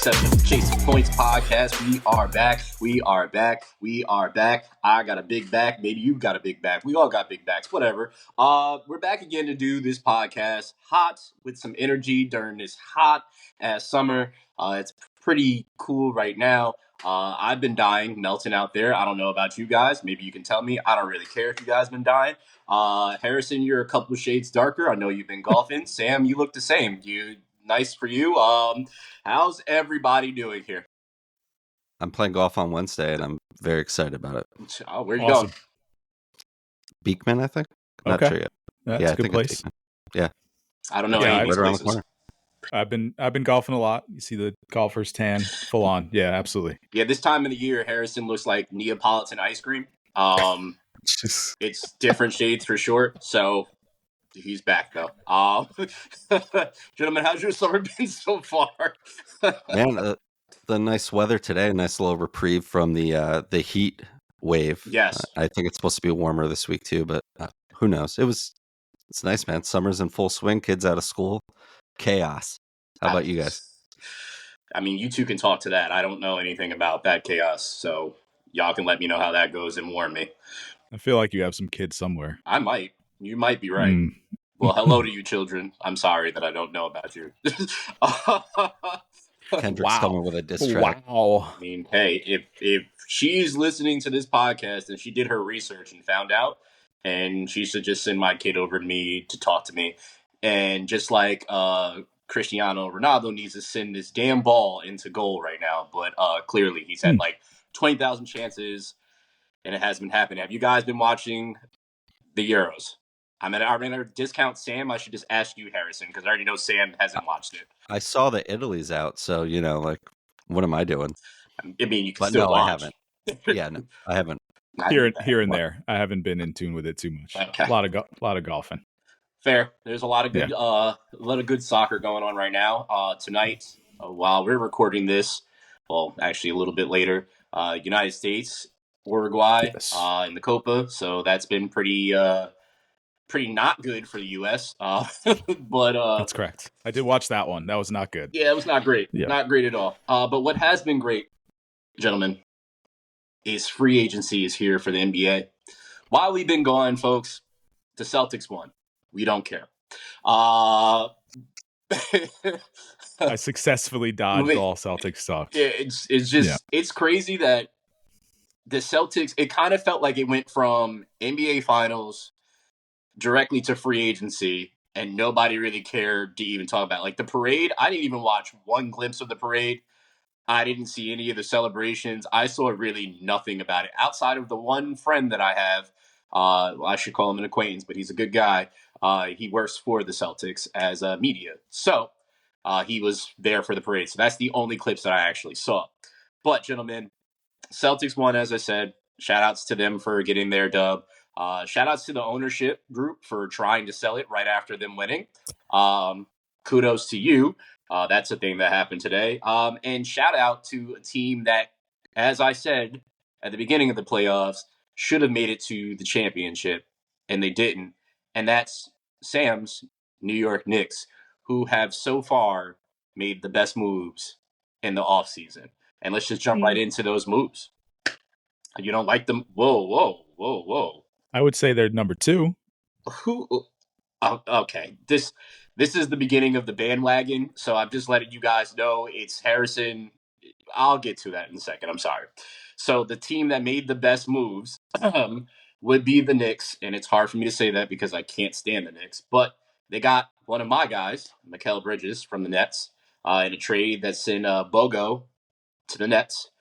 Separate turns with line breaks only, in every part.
episode of the Chasing Points podcast. We are back. We are back. We are back. I got a big back. Maybe you got a big back. We all got big backs. Whatever. We're back again to do this podcast hot with some energy during this hot ass summer. It's pretty cool right now. I've been dying, melting out there. I don't know about you guys. Maybe you can tell me. I don't really care if you guys been dying. Harrison, you're a couple of shades darker. I know you've been golfing. Sam, you look the same. Nice for you. How's everybody doing here?
I'm playing golf on Wednesday, and I'm very excited about it.
Oh, where are you going?
Beekman, I think. Not sure yet.
That's a good place.
Yeah.
I don't know any of these
right around the
places.
corner. I've been golfing a lot. You see the golfer's tan, full on. Yeah, absolutely.
Yeah, this time of the year, Harrison looks like Neapolitan ice cream. It's different shades for sure. So he's back though. Gentlemen, how's your summer been so far?
Man, the nice weather today, a nice little reprieve from the heat wave.
Yes.
I think it's supposed to be warmer this week too, but who knows? It's nice, man. Summer's in full swing. Kids out of school. Chaos. How about you guys?
I mean, you two can talk to that. I don't know anything about that chaos, so y'all can let me know how that goes and warn me.
I feel like you have some kids somewhere.
I might. You might be right. Well, hello to you children. I'm sorry that I don't know about you.
Kendrick's coming with a diss track.
Wow.
I mean, hey, if she's listening to this podcast and she did her research and found out, and she should just send my kid over to me to talk to me. And just like Cristiano Ronaldo needs to send this damn ball into goal right now, but clearly he's had like 20,000 chances, and it hasn't been happening. Have you guys been watching the Euros? I'm gonna discount Sam. I should just ask you, Harrison, because I already know Sam hasn't watched it.
I saw that Italy's out, so what am I doing?
I mean, you can still watch.
I haven't. Yeah, no, I haven't.
Here and there, I haven't been in tune with it too much.
Okay.
A lot of golfing.
Fair. There's a lot of good, a lot of good soccer going on right now. Tonight, while we're recording this, well, actually a little bit later, United States, Uruguay, in the Copa. So that's been pretty not good for the U.S. But
that's correct. I did watch that one. That was not good.
Yeah, it was not great. Yeah. Not great at all. But what has been great, gentlemen, is free agency is here for the NBA. While we've been gone, folks, the Celtics won. We don't care.
I successfully dodged all Celtics stuff.
It's crazy that the Celtics, it kind of felt like it went from NBA Finals directly to free agency, and nobody really cared to even talk about it. Like the parade, I didn't even watch one glimpse of the parade. I didn't see any of the celebrations. I saw really nothing about it outside of the one friend that I have. I should call him an acquaintance, but he's a good guy. He works for the Celtics as media. So he was there for the parade. So that's the only clips that I actually saw. But gentlemen, Celtics won, as I said. Shout outs to them for getting their dub. Shout outs to the ownership group for trying to sell it right after them winning. Kudos to you. That's a thing that happened today. And shout out to a team that, as I said at the beginning of the playoffs, should have made it to the championship, and they didn't. And that's Sam's New York Knicks, who have so far made the best moves in the offseason. And let's just jump right into those moves. You don't like them? Whoa.
I would say they're number 2.
Okay. This is the beginning of the bandwagon, so I'm just letting you guys know it's Harrison. I'll get to that in a second. I'm sorry. So the team that made the best moves would be the Knicks, and it's hard for me to say that because I can't stand the Knicks, but they got one of my guys, Mikal Bridges from the Nets, in a trade that sent Bogo to the Nets,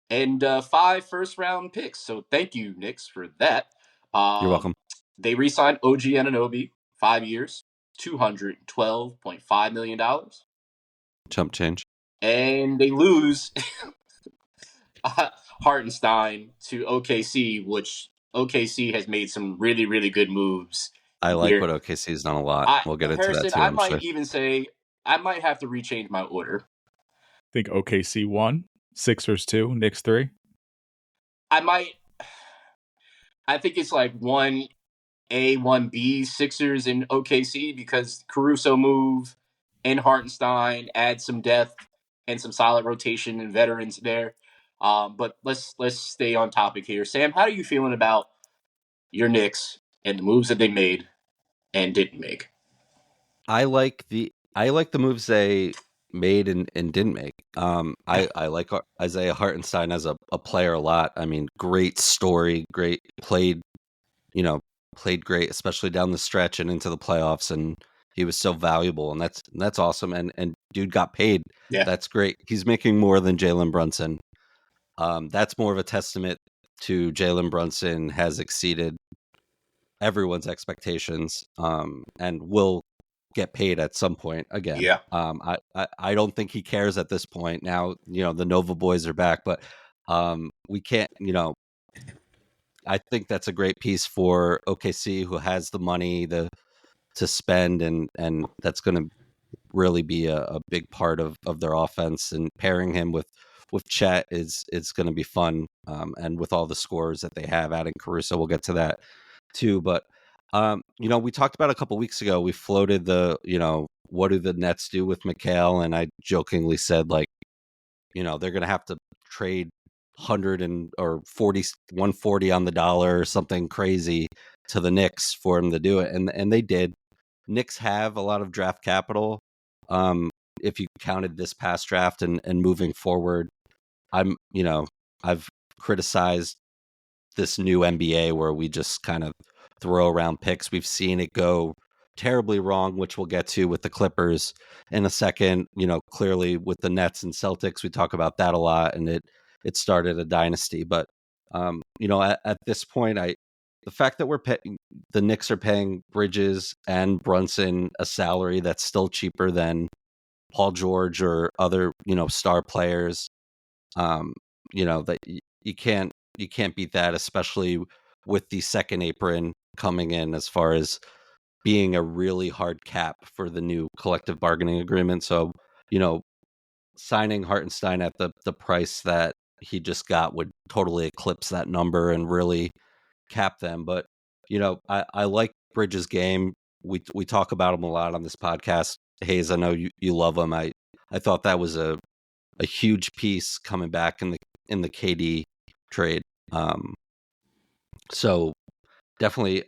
and 5 first-round picks. So thank you, Knicks, for that.
You're welcome.
They re-signed OG Anunoby, 5 years, $212.5 million.
Chump change.
And they lose Hartenstein to OKC, which OKC has made some really, really good moves.
I like what OKC has done a lot. We'll get into that too.
I might even say I might have to rechange my order.
I think OKC 1, Sixers 2, Knicks 3.
I think it's like 1A, 1B, Sixers and OKC because Caruso move and Hartenstein add some depth. and some solid rotation and veterans there. But let's stay on topic here. Sam, how are you feeling about your Knicks and the moves that they made and didn't make?
I like the moves they made and didn't make. I like Isaiah Hartenstein as a player a lot. I mean, great story, great you know, played great, especially down the stretch and into the playoffs, and he was so valuable, and that's awesome. And dude got paid.
Yeah,
That's great. He's making more than Jalen Brunson. That's more of a testament to Jalen Brunson has exceeded everyone's expectations, and will get paid at some point again.
yeah.
I don't think he cares at this point. Now, the Nova boys are back, but we can't, I think that's a great piece for OKC, who has the money to spend, and that's going to really be a big part of their offense. And pairing him with Chet is going to be fun. And with all the scores that they have, adding Caruso, we'll get to that too. But we talked about a couple weeks ago. We floated what do the Nets do with McHale, and I jokingly said, like, they're going to have to trade 100 or 140 on the dollar or something crazy to the Knicks for him to do it, and they did. Knicks have a lot of draft capital. Um, if you counted this past draft and moving forward, I've criticized this new NBA where we just kind of throw around picks. We've seen it go terribly wrong, which we'll get to with the Clippers in a second. Clearly with the Nets and Celtics, we talk about that a lot, and it started a dynasty. But at this point, the fact that the Knicks are paying Bridges and Brunson a salary that's still cheaper than Paul George or other star players, that you can't beat that, especially with the second apron coming in as far as being a really hard cap for the new collective bargaining agreement. So, signing Hartenstein at the price that he just got would totally eclipse that number and really cap them. But, I like Bridges' game. We talk about him a lot on this podcast. Hayes, I know you love him. I thought that was a huge piece coming back in the KD trade. So definitely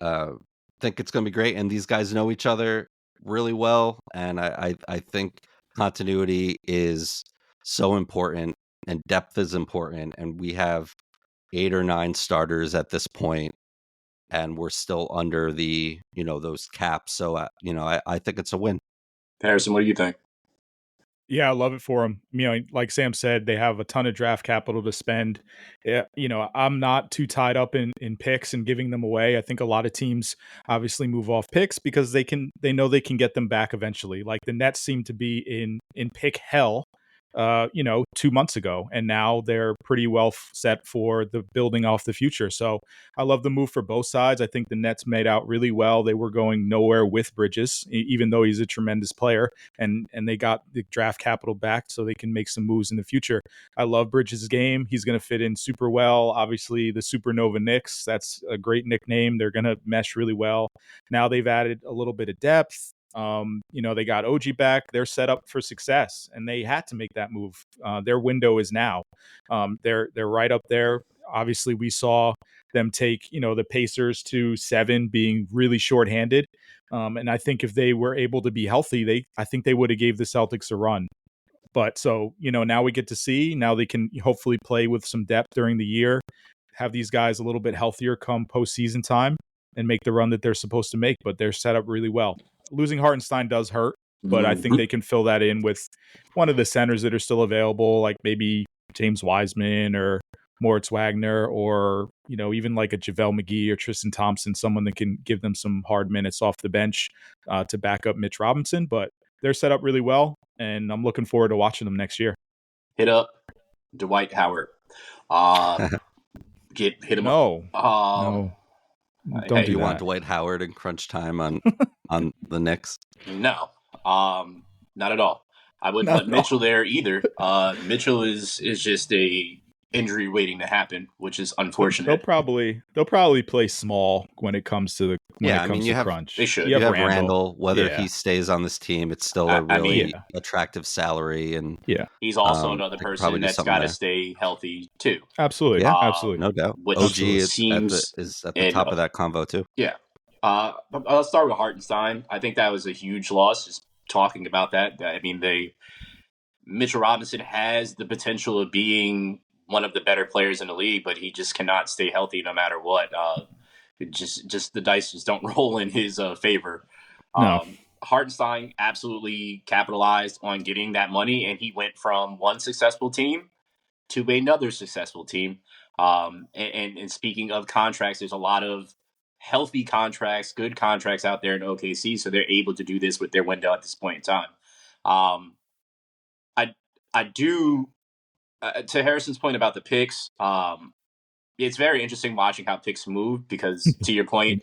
think it's going to be great. And these guys know each other really well. And I think continuity is so important and depth is important. And we have 8 or 9 starters at this point, and we're still under the, those caps. So, I think it's a win.
Harrison, what do you think?
Yeah, I love it for them. Like Sam said, they have a ton of draft capital to spend. Yeah, I'm not too tied up in picks and giving them away. I think a lot of teams obviously move off picks because they know they can get them back eventually. Like the Nets seem to be in pick hell 2 months ago, and now they're pretty well set for the building off the future. So I love the move for both sides. I think the Nets made out really well. They were going nowhere with Bridges, even though he's a tremendous player, and they got the draft capital back so they can make some moves in the future. I love Bridges' game. He's going to fit in super well. Obviously, the Supernova Knicks, that's a great nickname. They're going to mesh really well. Now they've added a little bit of depth. They got OG back. They're set up for success, and they had to make that move. Their window is now. They're right up there. Obviously, we saw them take the Pacers to 7, being really shorthanded. And I think if they were able to be healthy, I think they would have gave the Celtics a run. But so, now we get to see. Now they can hopefully play with some depth during the year, have these guys a little bit healthier come postseason time, and make the run that they're supposed to make. But they're set up really well. Losing Hartenstein does hurt, but I think they can fill that in with one of the centers that are still available, like maybe James Wiseman or Moritz Wagner, or even like a JaVale McGee or Tristan Thompson, someone that can give them some hard minutes off the bench to back up Mitch Robinson. But they're set up really well, and I'm looking forward to watching them next year.
Hit up Dwight Howard. Hit him
up.
No.
Don't do
you
that.
Want Dwight Howard in crunch time on the Knicks?
No, not at all. I wouldn't let Mitchell there either. Mitchell is just a injury waiting to happen, which is
They'll
unfortunate.
probably play small when it comes to
you have
crunch.
They should.
You
you
have
have
Randall.
Randall. Whether
Yeah.
he stays on this team, it's still a
I mean,
really attractive salary, and
Yeah.
he's also another
they could probably
person
do
that's
something
got to
there.
stay healthy too.
Absolutely.
Yeah,
Absolutely.
no doubt.
Which
OG
Absolutely.
seems
is at the
and
top of that convo too.
yeah. But let's start with Hartenstein. I think that was a huge loss. Just talking about that. I mean, Mitchell Robinson has the potential of being one of the better players in the league, but he just cannot stay healthy no matter what. Just the dice just don't roll in his favor.
No.
Hartenstein absolutely capitalized on getting that money, and he went from one successful team to another successful team. And speaking of contracts, there's a lot of healthy contracts, good contracts out there in OKC, so they're able to do this with their window at this point in time. Um, I I do to Harrison's point about the picks. It's very interesting watching how picks move because, to your point,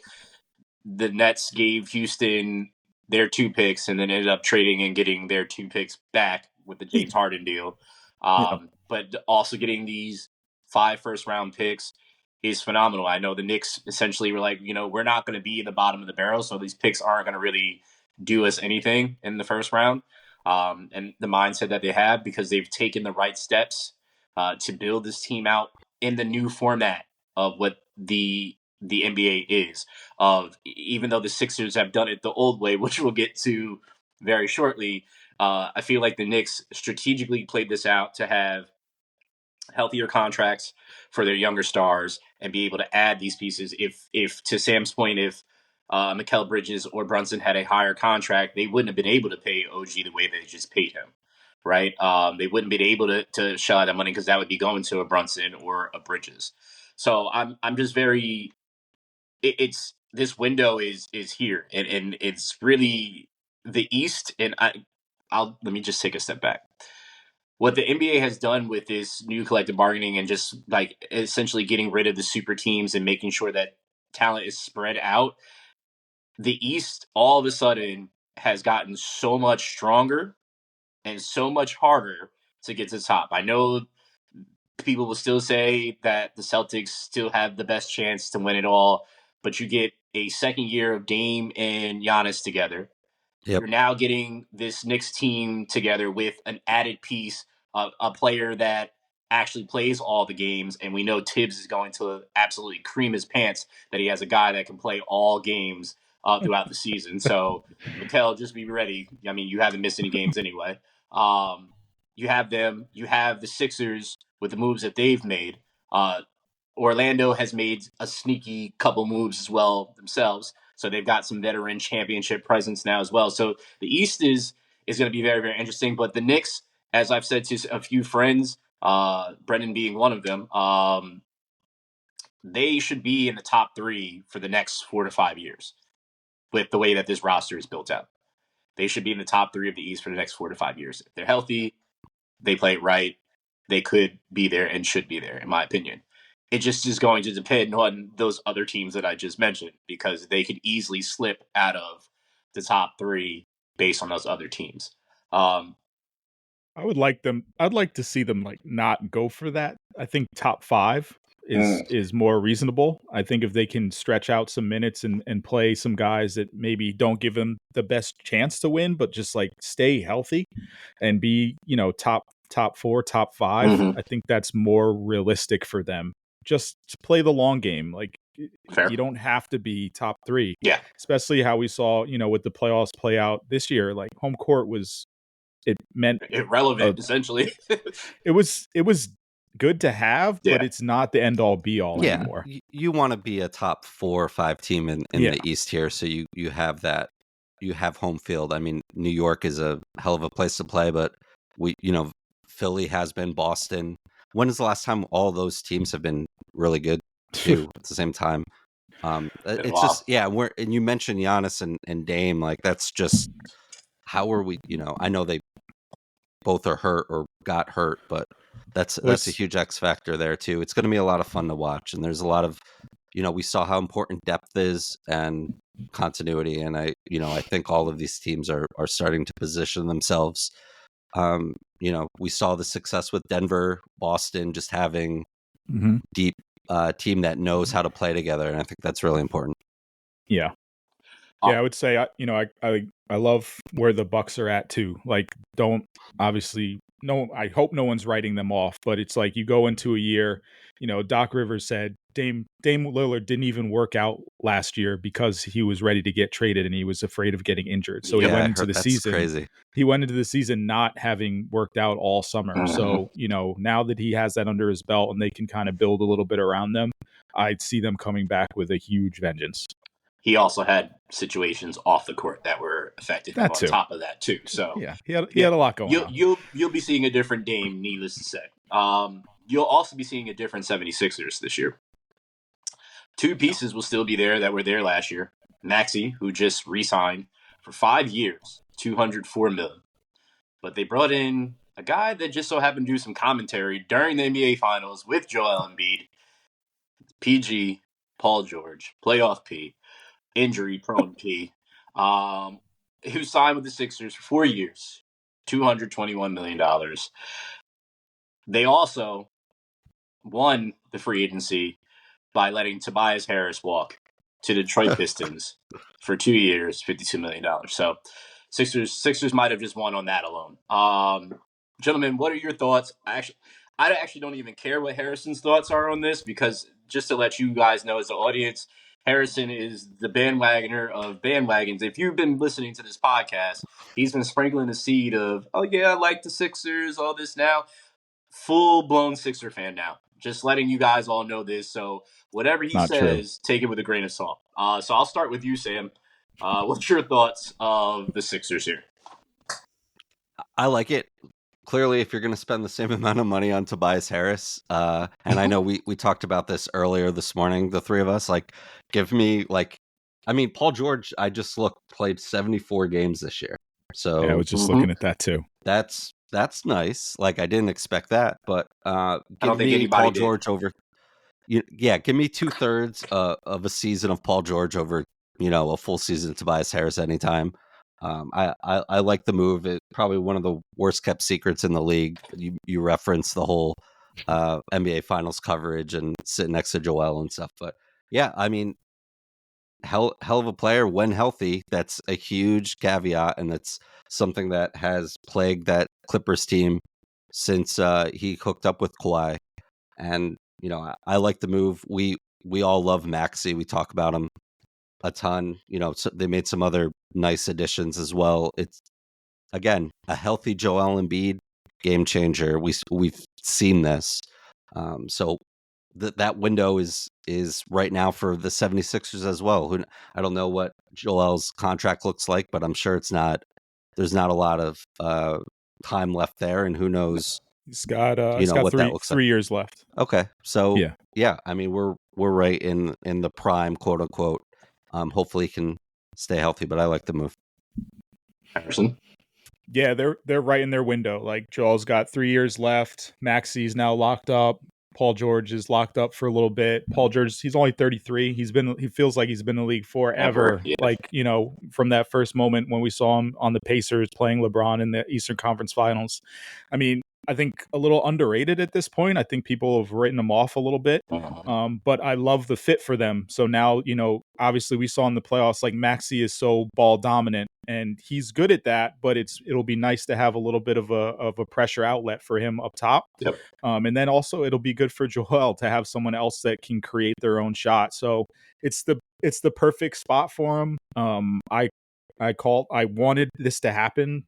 the Nets gave Houston their 2 picks and then ended up trading and getting their 2 picks back with the James Harden deal.
Yeah.
But also getting these 5 first-round picks is phenomenal. I know the Knicks essentially were like, we're not going to be in the bottom of the barrel, so these picks aren't going to really do us anything in the first round. And the mindset that they have because they've taken the right steps to build this team out in the new format of what the NBA is. Of even though the Sixers have done it the old way, which we'll get to very shortly, I feel like the Knicks strategically played this out to have healthier contracts for their younger stars and be able to add these pieces. If to Sam's point, if Mikal Bridges or Brunson had a higher contract, they wouldn't have been able to pay OG the way they just paid him, right? They wouldn't be able to shell out that money because that would be going to a Brunson or a Bridges. So I'm just very it's this window is here and it's really the East and I'll let me just take a step back. What the NBA has done with this new collective bargaining and just like essentially getting rid of the super teams and making sure that talent is spread out, the East all of a sudden has gotten so much stronger and so much harder to get to the top. I know people will still say that the Celtics still have the best chance to win it all, but you get a second year of Dame and Giannis together.
Yep.
You're now getting this Knicks team together with an added piece of a player that actually plays all the games, and we know Tibbs is going to absolutely cream his pants that he has a guy that can play all games throughout the season. So, Mikal, just be ready. I mean, you haven't missed any games anyway. You have them. You have the Sixers with the moves that they've made. Orlando has made a sneaky couple moves as well themselves. So they've got some veteran championship presence now as well. So the East is going to be very, very interesting. But the Knicks, as I've said to a few friends, Brendan being one of them, they should be in the top 3 for the next 4 to 5 years with the way that this roster is built out. They should be in the top 3 of the East for the next 4 to 5 years. If they're healthy, they play it right, they could be there and should be there, in my opinion. It just is going to depend on those other teams that I just mentioned because they could easily slip out of the top 3 based on those other teams.
I'd like to see them like not go for that. I think top 5 is more reasonable. I think if they can stretch out some minutes and play some guys that maybe don't give them the best chance to win, but just like stay healthy and be, top 4, top 5, I think that's more realistic for them. Just to play the long game. Like
Fair.
you don't have to be top 3.
Yeah.
Especially how we saw, with the playoffs play out this year, like home court it meant
irrelevant, essentially.
it was good to have, but it's not the end all be all anymore.
You want to be a top 4 or 5 team in the East here, so you have that. You have home field. I mean, New York is a hell of a place to play, but Philly has been, Boston. When is the last time all those teams have been really good too at the same time? It's just and you mentioned Giannis and Dame, like that's just how are we? I know they both are hurt or got hurt, but that's a huge X factor there too. It's going to be a lot of fun to watch, and there's a lot of, we saw how important depth is and continuity, and I think all of these teams are starting to position themselves, we saw the success with Denver, Boston, just having
Mm-hmm.
deep team that knows how to play together, and I think that's really important.
Yeah. Yeah, I would say I love where the Bucks are at too. Like, don't obviously no. I hope no one's writing them off, but it's like you go into a year. Doc Rivers said Dame Lillard didn't even work out last year because he was ready to get traded and he was afraid of getting injured. So he
Yeah,
went
I
into
heard
the
that's
season.
crazy.
He went into the season not having worked out all summer. So now that he has that under his belt and they can kind of build a little bit around them, I'd see them coming back with a huge vengeance.
He also had situations off the court that were affecting him
That
on
too.
top of that too. So
Yeah, he had a lot going on.
You'll be seeing a different Dame, needless to say. You'll also be seeing a different 76ers this year. Two pieces will still be there that were there last year. Maxey, who just re-signed for 5 years, $204 million. But they brought in a guy that just so happened to do some commentary during the NBA Finals with Joel Embiid, PG, Paul George, playoff P, injury-prone P, who signed with the Sixers for 4 years, $221 million. They also won the free agency by letting Tobias Harris walk to Detroit Pistons for 2 years, $52 million. So Sixers might have just won on that alone. Gentlemen, what are your thoughts? I actually don't even care what Harrison's thoughts are on this, because just to let you guys know as the audience, Harrison is the bandwagoner of bandwagons. If you've been listening to this podcast, he's been sprinkling the seed of, oh yeah, I like the Sixers, all this now. Full-blown Sixer fan now. Just letting you guys all know this. So whatever he says, take it with a grain of salt. So I'll start with you, Sam. What's your thoughts of the Sixers here?
I like it. Clearly, if you're going to spend the same amount of money on Tobias Harris, and I know we talked about this earlier this morning, the three of us, like, give me, like, I mean, Paul George, I just played 74 games this year. So
yeah, I was just looking at that too.
That's nice. Like, I didn't expect that, but
don't think
me
anybody
Paul
did.
George over. Yeah, give me 2/3 of a season of Paul George over, a full season of Tobias Harris anytime. I like the move. It's probably one of the worst kept secrets in the league. You reference the whole NBA Finals coverage and sitting next to Joel and stuff, but yeah, I mean, hell of a player when healthy. That's a huge caveat, and it's something that has plagued that Clippers team since he hooked up with Kawhi. And I like the move. We all love Maxey. We talk about him a ton. So they made some other nice additions as well. It's, again, a healthy Joel Embiid, game changer. We've seen this. So that window is right now for the 76ers as well. I don't know what Joel's contract looks like, but I'm sure there's not a lot of time left there, and who knows.
He's got
what that looks like.
3 years left.
Okay, so
yeah,
I mean, we're right in the prime, quote unquote. Hopefully he can stay healthy, but I like the move.
Harrison?
Yeah, they're right in their window. Like, Joel's got 3 years left. Maxey's now locked up. Paul George is locked up for a little bit. Paul George, he's only 33. He feels like he's been in the league forever.
Yeah.
Like, from that first moment when we saw him on the Pacers playing LeBron in the Eastern Conference Finals. I mean, I think a little underrated at this point. I think people have written him off a little bit. But I love the fit for them. So now, obviously we saw in the playoffs, like, Maxey is so ball dominant and he's good at that, but it'll be nice to have a little bit of a pressure outlet for him up top.
Yep.
And then also it'll be good for Joel to have someone else that can create their own shot. So it's the perfect spot for him. I wanted this to happen,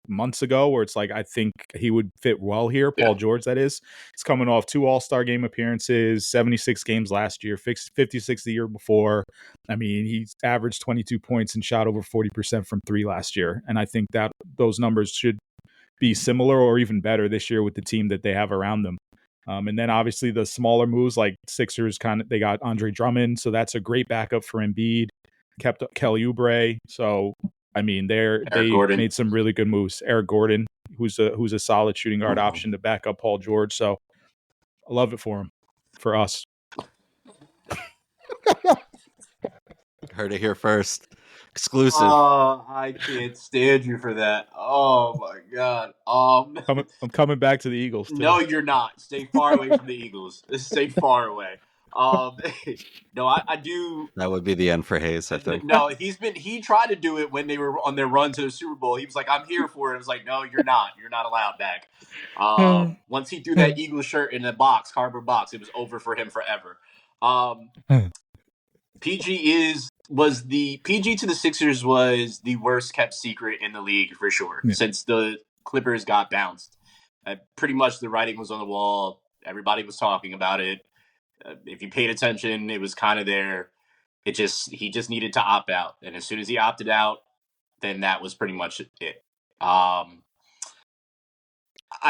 months ago, where it's like, I think he would fit well here. Paul George, that is. He's coming off 2 All-Star game appearances, 76 games last year, 56 the year before. I mean, he's averaged 22 points and shot over 40% from 3 last year. And I think that those numbers should be similar or even better this year with the team that they have around them. And then obviously the smaller moves, like Sixers, they got Andre Drummond, so that's a great backup for Embiid. Kept Kelly Oubre, so I mean, they made some really good moves. Eric Gordon, who's a solid shooting guard option to back up Paul George. So I love it for him, for us.
Heard it here first. Exclusive.
Oh, I can't stand you for that. Oh my god.
I'm coming back to the Eagles too.
No, you're not. Stay far away from the Eagles. Stay far away. Um, no, I do.
That would be the end for Hayes, I think.
No, he tried to do it when they were on their run to the Super Bowl. He was like, "I'm here for it." I was like, "No, you're not. You're not allowed back." Once he threw that Eagles shirt in the box, cardboard box, it was over for him forever. Um, PG to the Sixers was the worst kept secret in the league for sure since the Clippers got bounced. Pretty much the writing was on the wall. Everybody was talking about it. If you paid attention, it was kind of there. He just needed to opt out, and as soon as he opted out, then that was pretty much it. I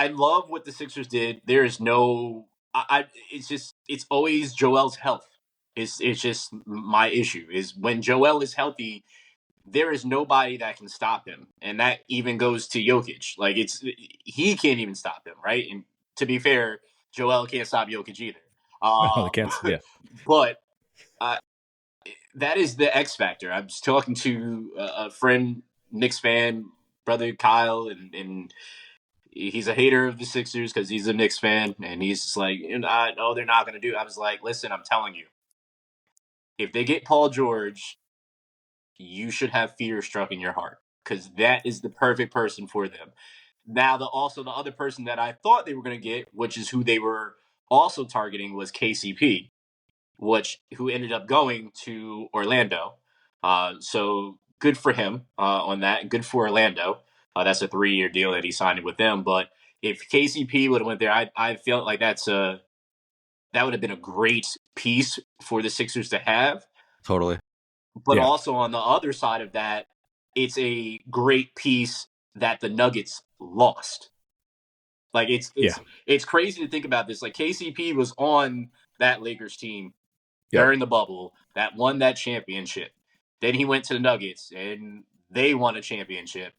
love what the Sixers did. There is no, it's always Joel's health. It's just my issue is when Joel is healthy, there is nobody that can stop him, and that even goes to Jokic. Like he can't even stop him, right? And to be fair, Joel can't stop Jokic either.
They can't. Yeah.
But that is the X factor. I was talking to a friend, Knicks fan, brother Kyle, and he's a hater of the Sixers because he's a Knicks fan, and he's just like, no, they're not going to do it. I was like, listen, I'm telling you, if they get Paul George, you should have fear struck in your heart because that is the perfect person for them. Now, the other person that I thought they were going to get, which is who they were also targeting, was KCP, who ended up going to Orlando. So good for him on that. Good for Orlando. That's a 3-year deal that he signed with them. But if KCP would have went there, I felt like that would have been a great piece for the Sixers to have.
Totally.
But also on the other side of that, it's a great piece that the Nuggets lost. Like it's crazy to think about this. Like KCP was on that Lakers team during the bubble that won that championship. Then he went to the Nuggets and they won a championship.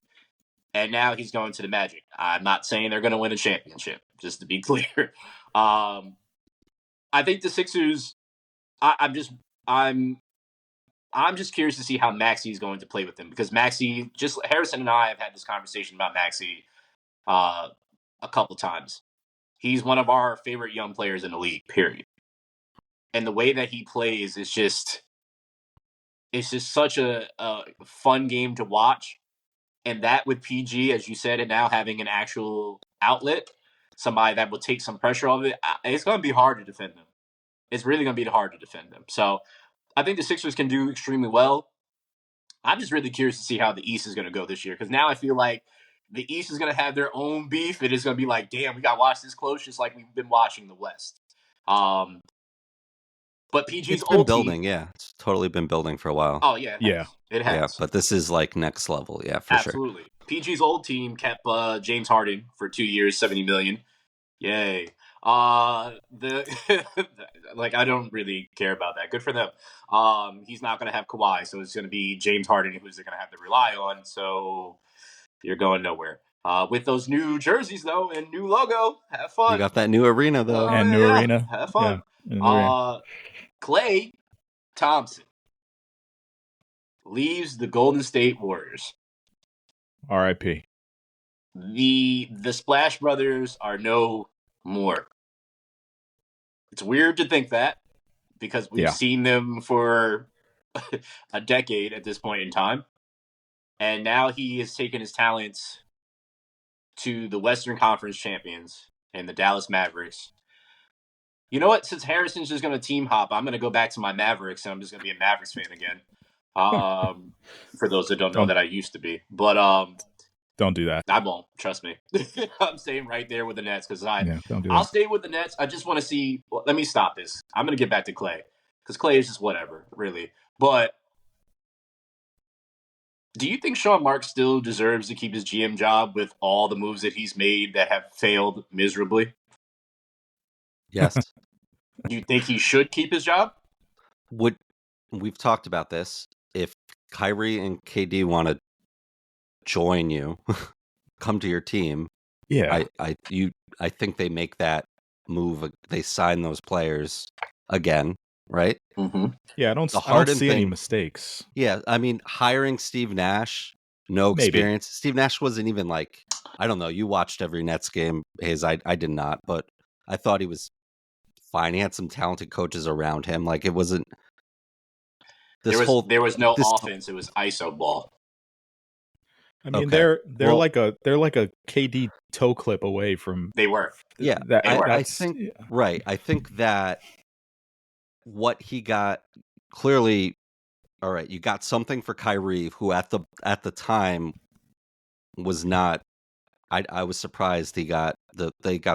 And now he's going to the Magic. I'm not saying they're going to win a championship, just to be clear. I think the Sixers. I'm just curious to see how Maxey is going to play with them because Maxey, just Harrison and I have had this conversation about Maxey a couple times. He's one of our favorite young players in the league. Period. And the way that he plays is just such a fun game to watch. And that with PG, as you said, and now having an actual outlet, somebody that will take some pressure off it, it's going to be hard to defend them. It's really going to be hard to defend them. So I think the Sixers can do extremely well. I'm just really curious to see how the East is going to go this year because now I feel like the East is going to have their own beef. It is going to be like, damn, we got to watch this close, just like we've been watching the West. But PG's
It's been
old
building,
team,
yeah. It's totally been building for a while.
Oh yeah, it has.
Yeah, but this is like next level, yeah, for
Absolutely. PG's old team kept James Harden for 2 years, $70 million. Yay. The like I don't really care about that. Good for them. He's not going to have Kawhi, so it's going to be James Harden who's going to have to rely on. So you're going nowhere. With those new jerseys though and new logo, have fun.
You got that new arena though,
and new arena.
Have fun.
Yeah,
Klay Thompson leaves the Golden State Warriors.
R.I.P.
The Splash Brothers are no more. It's weird to think that because we've seen them for a decade at this point in time. And now he has taken his talents to the Western Conference champions and the Dallas Mavericks. You know what? Since Harrison's just going to team hop, I'm going to go back to my Mavericks and I'm just going to be a Mavericks fan again. For those that don't know that I used to be. But
don't do that.
I won't. Trust me. I'm staying right there with the Nets because
don't do
I'll
that.
stay with the Nets. I just want to see. Well, let me stop this. I'm going to get back to Klay because Klay is just whatever, really. But do you think Sean Marks still deserves to keep his GM job with all the moves that he's made that have failed miserably?
Yes.
Do you think he should keep his job?
We've talked about this. If Kyrie and KD want to join you, come to your team.
Yeah,
I think they make that move. They sign those players again. right?
Mm-hmm.
Yeah,
The
I don't
Harden
see any
thing,
mistakes.
yeah. I mean, hiring Steve Nash, no
Maybe.
experience. Steve Nash wasn't even like, I don't know. You watched every Nets game, Hayes. I did not, but I thought he was fine. He had some talented coaches around him. Like it wasn't
There
this
was
whole
there was no
this.
offense. It was ISO ball.
I mean,
Okay,
they're
well,
like a KD toe clip away from
They were.
yeah.
that.
They were.
I
That's
think right. I think that what he got clearly. All right, you got something for Kyrie, who at the time was not. I was surprised they got the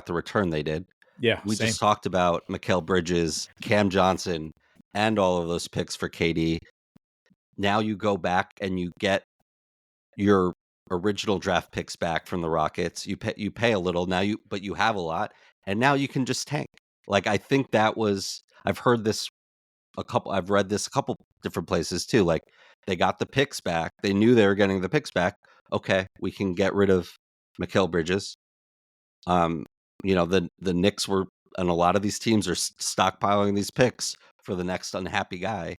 return they did.
yeah,
We
same.
just talked about Mikal Bridges, Cam Johnson, and all of those picks for KD. Now you go back and you get your original draft picks back from the Rockets. You pay a little now, but you have a lot, and now you can just tank. Like I think that was I've heard this I've read this a couple different places too. Like they got the picks back. They knew they were getting the picks back. Okay, we can get rid of Mikal Bridges. Um, the Knicks were, and a lot of these teams are stockpiling these picks for the next unhappy guy.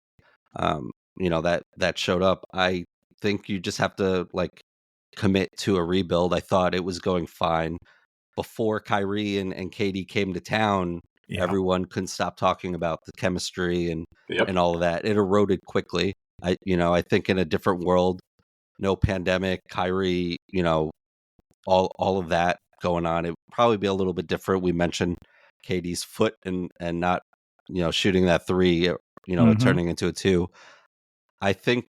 That showed up. I think you just have to like commit to a rebuild. I thought it was going fine before Kyrie and Katie came to town.
Yeah.
Everyone couldn't stop talking about the chemistry
Yep.
and all of that. It eroded quickly. I think in a different world, no pandemic, Kyrie, all of that going on, it would probably be a little bit different. We mentioned Katie's foot and not, shooting that three, it
Mhm.
turning into a two. I think,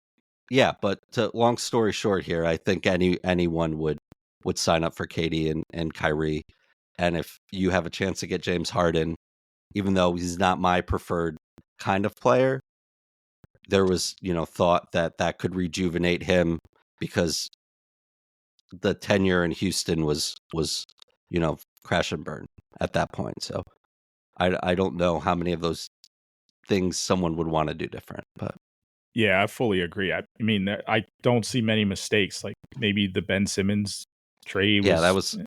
yeah, but long story short here, I think anyone would sign up for Katie and Kyrie. And if you have a chance to get James Harden, even though he's not my preferred kind of player, there was, thought that could rejuvenate him because the tenure in Houston was crash and burn at that point. So I don't know how many of those things someone would want to do different, but
Yeah, I fully agree. I mean, I don't see many mistakes. Like maybe the Ben Simmons trade
yeah, that
was,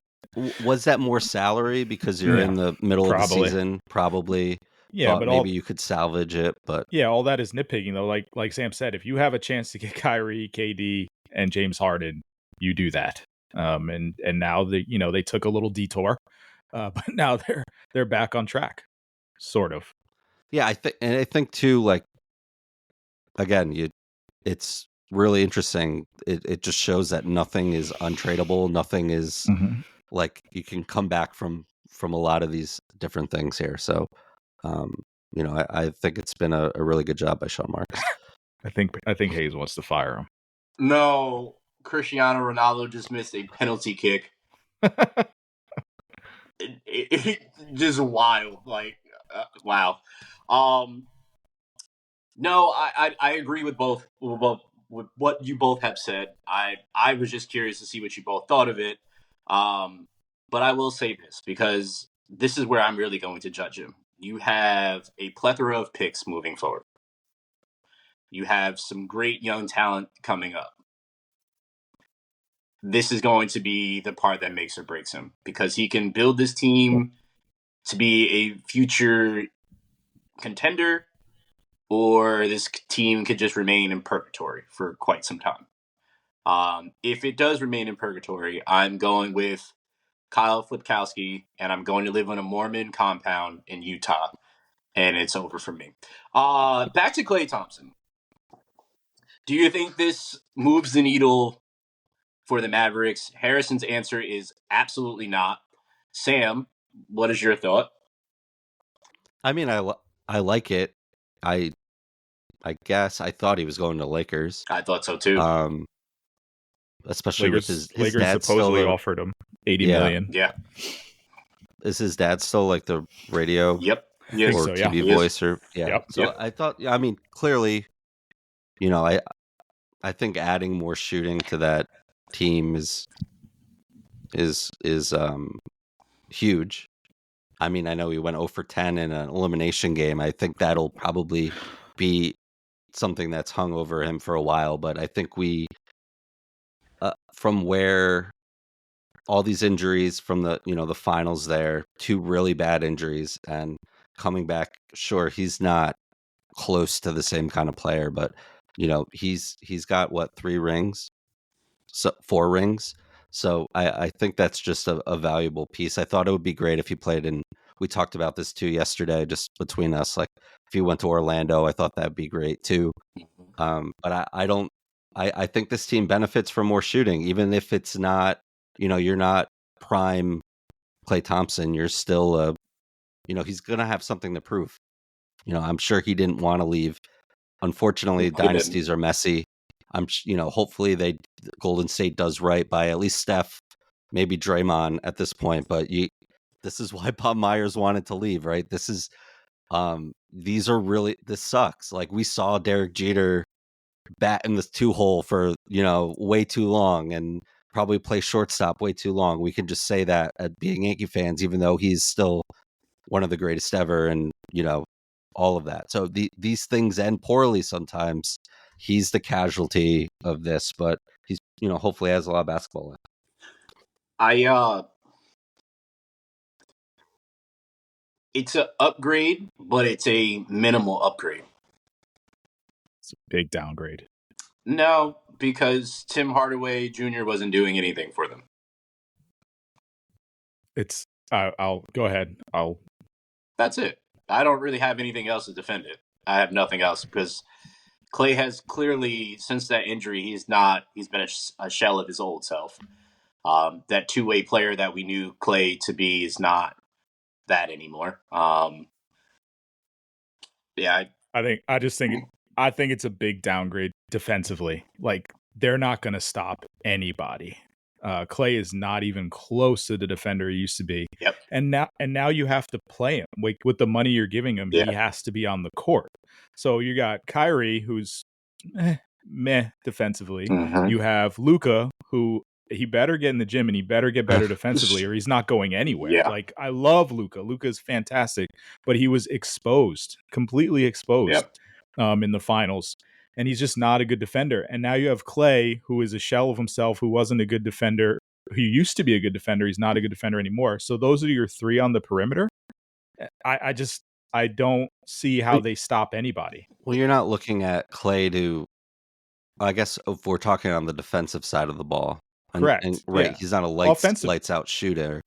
was that more salary because you're
yeah,
in the middle of the
probably.
season, probably
Yeah,
thought
but
maybe you could salvage it, but
all that is nitpicking though. Like Sam said, if you have a chance to get Kyrie, KD, and James Harden, you do that. And now they took a little detour, but now they're back on track, sort of.
yeah, I think too, like again, it's really interesting. It just shows that nothing is untradeable. Nothing is
Mm-hmm.
like you can come back from a lot of these different things here. So, um, I think it's been a really good job by Sean Marks.
I think Hayes wants to fire him.
No, Cristiano Ronaldo just missed a penalty kick. It just wild. Like, wow. No, I agree with with what you both have said. I was just curious to see what you both thought of it. But I will say this because this is where I'm really going to judge him. You have a plethora of picks moving forward. You have some great young talent coming up. This is going to be the part that makes or breaks him because he can build this team to be a future contender, or this team could just remain in purgatory for quite some time. If it does remain in purgatory, I'm going with Kyle Flipkowski, and I'm going to live on a Mormon compound in Utah, and it's over for me. Back to Klay Thompson. Do you think this moves the needle for the Mavericks? Harrison's answer is absolutely not. Sam, what is your thought?
I mean, I like it. I guess I thought he was going to Lakers.
I thought so too.
Especially with his
Lakers
dad still
supposedly offered him $80 million.
Yeah.
Is his dad still like the radio
Yep.
I think
or
so, yeah.
TV
He is.
voice or yeah?
Yep.
So
Yep.
I thought, I mean, clearly, I think adding more shooting to that team is huge. I mean, I know he went 0 for 10 in an elimination game. I think that'll probably be something that's hung over him for a while. But I think from where all these injuries from the finals there, two really bad injuries, and coming back, sure, he's not close to the same kind of player, but he's got what, 3 rings, so 4 rings. So I think that's just a valuable piece. I thought it would be great if he played in. We talked about this too yesterday, just between us. Like if he went to Orlando, I thought that'd be great too. But I don't. I think this team benefits from more shooting, even if it's not. You're not prime Klay Thompson. You're still he's gonna have something to prove. I'm sure he didn't want to leave. Unfortunately, dynasties are messy. Hopefully Golden State does right by at least Steph, maybe Draymond at this point. But this is why Bob Myers wanted to leave, right? This sucks. Like we saw Derek Jeter bat in the 2-hole for way too long and probably play shortstop way too long. We can just say that at being Yankee fans, even though he's still one of the greatest ever, and all of that. So these things end poorly sometimes. He's the casualty of this, but he's hopefully has a lot of basketball left.
It's an upgrade, but it's a minimal upgrade.
It's a big downgrade.
No, because Tim Hardaway Jr. wasn't doing anything for them.
I'll go ahead.
That's it. I don't really have anything else to defend it. I have nothing else because Klay has clearly, since that injury, he's been a shell of his old self. That two-way player that we knew Klay to be is not that anymore. Yeah.
I think it's a big downgrade defensively. Like they're not going to stop anybody. Klay is not even close to the defender he used to be.
Yep.
And now you have to play him. Like with the money you're giving him, he has to be on the court. So you got Kyrie, who's meh defensively.
Mm-hmm.
You have Luka, who he better get in the gym and he better get better defensively or he's not going anywhere.
Yeah.
Like I love Luka. Luka's fantastic, but he was completely exposed in the finals. And he's just not a good defender. And now you have Klay, who is a shell of himself, who wasn't a good defender, who used to be a good defender. He's not a good defender anymore. So those are your 3 on the perimeter. I don't see how they stop anybody.
Well, you're not looking at Klay to, I guess, if we're talking on the defensive side of the ball.
Correct.
Right. Yeah. He's not a lights out shooter.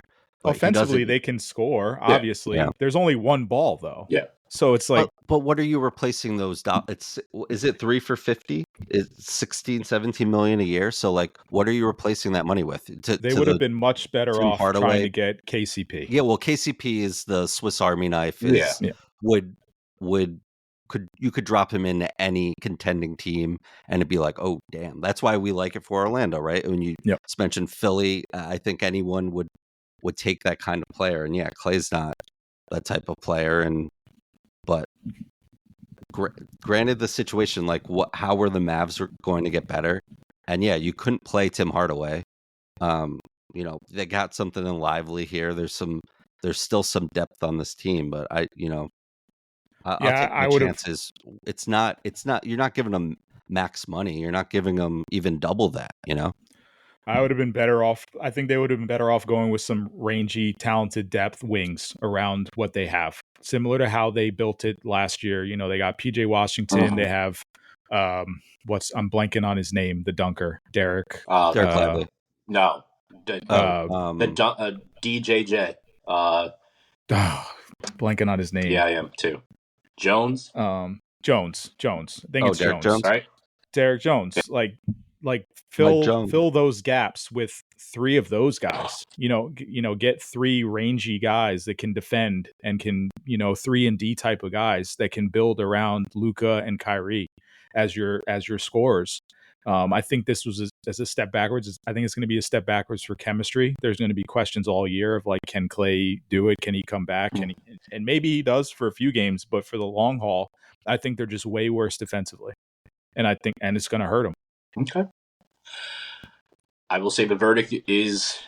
Offensively, they can score, obviously.
Yeah.
There's only one ball, though.
Yeah.
So it's like...
But what are you replacing those is it 3 for 50? It's 16, 17 million a year. So like, what are you replacing that money with?
They would have been much better
Tim
off
Hardaway
trying to get KCP.
Yeah, well, KCP is the Swiss Army knife. You could drop him into any contending team and it'd be like, oh damn. That's why we like it for Orlando, right? When you mentioned Philly, I think anyone would take that kind of player. And yeah, Klay's not that type of player. But granted the situation, like how were the Mavs going to get better? And yeah, you couldn't play Tim Hardaway. They got something in Lively here. There's still some depth on this team, but I'll take my chances. It's not, you're not giving them max money. You're not giving them even double that,
I would have been better off. I think they would have been better off going with some rangy, talented depth wings around what they have. Similar to how they built it last year. They got PJ Washington. They have, I'm blanking on his name, the dunker, Derek.
Derek Lively.
No. DJJ.
Blanking on his name.
Yeah, I am too. Jones?
Jones. I think it's
Derek
Jones.
Right?
Derek Jones. Like fill those gaps with 3 of those guys. Get 3 rangy guys that can defend and can 3-and-D type of guys that can build around Luka and Kyrie as your scorers. I think this was as a step backwards. I think it's going to be a step backwards for chemistry. There's going to be questions all year of like, can Klay do it? Can he come back? And maybe he does for a few games, but for the long haul, I think they're just way worse defensively. And it's going to hurt them.
Okay. I will say the verdict is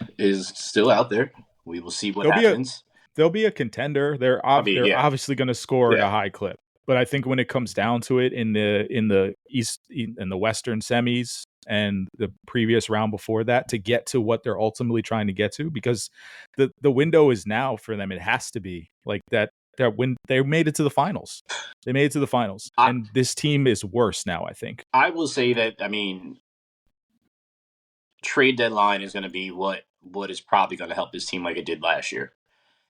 still out there. We will see what happens.
They'll be a contender. They're obviously going to score at a high clip. But I think when it comes down to it in the East, in the Western semis and the previous round before that, to get to what they're ultimately trying to get to, because the window is now for them. It has to be like that when they made it to the finals. They made it to the finals, and this team is worse now, I think.
I will say that, I mean, trade deadline is going to be what is probably going to help this team like it did last year.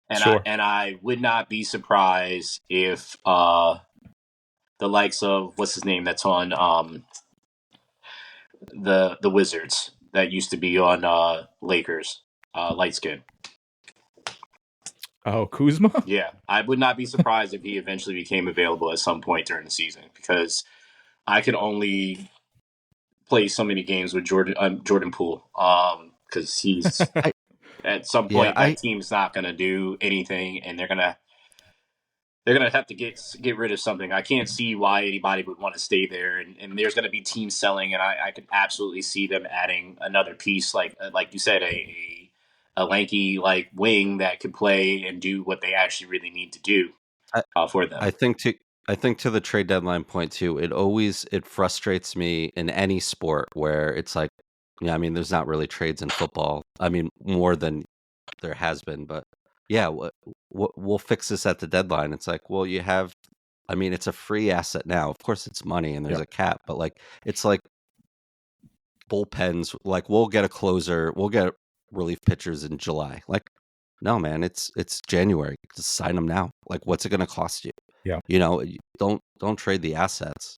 And
Sure.
I would not be surprised if the likes of what's his name that's on the Wizards that used to be on Lakers, light skin.
Oh, Kuzma?
Yeah, I would not be surprised if he eventually became available at some point during the season, because I could only play so many games with Jordan Poole, because he's at some point that team's not going to do anything, and they're gonna have to get rid of something. I can't see why anybody would want to stay there, and there's going to be teams selling, and I could absolutely see them adding another piece, like you said, a lanky like wing that could play and do what they actually really need to do for them.
I think to the trade deadline point too, it frustrates me in any sport where it's like, yeah, I mean, there's not really trades in football. I mean, more than there has been, but yeah, we'll fix this at the deadline. It's like, well, you have, I mean, it's a free asset now. Of course, it's money and there's a cap, but like, it's like bullpens. Like, we'll get a closer, we'll get relief pitchers in July. Like, no, man, it's January. Just sign them now. Like, what's it going to cost you?
Yeah.
You know, don't trade the assets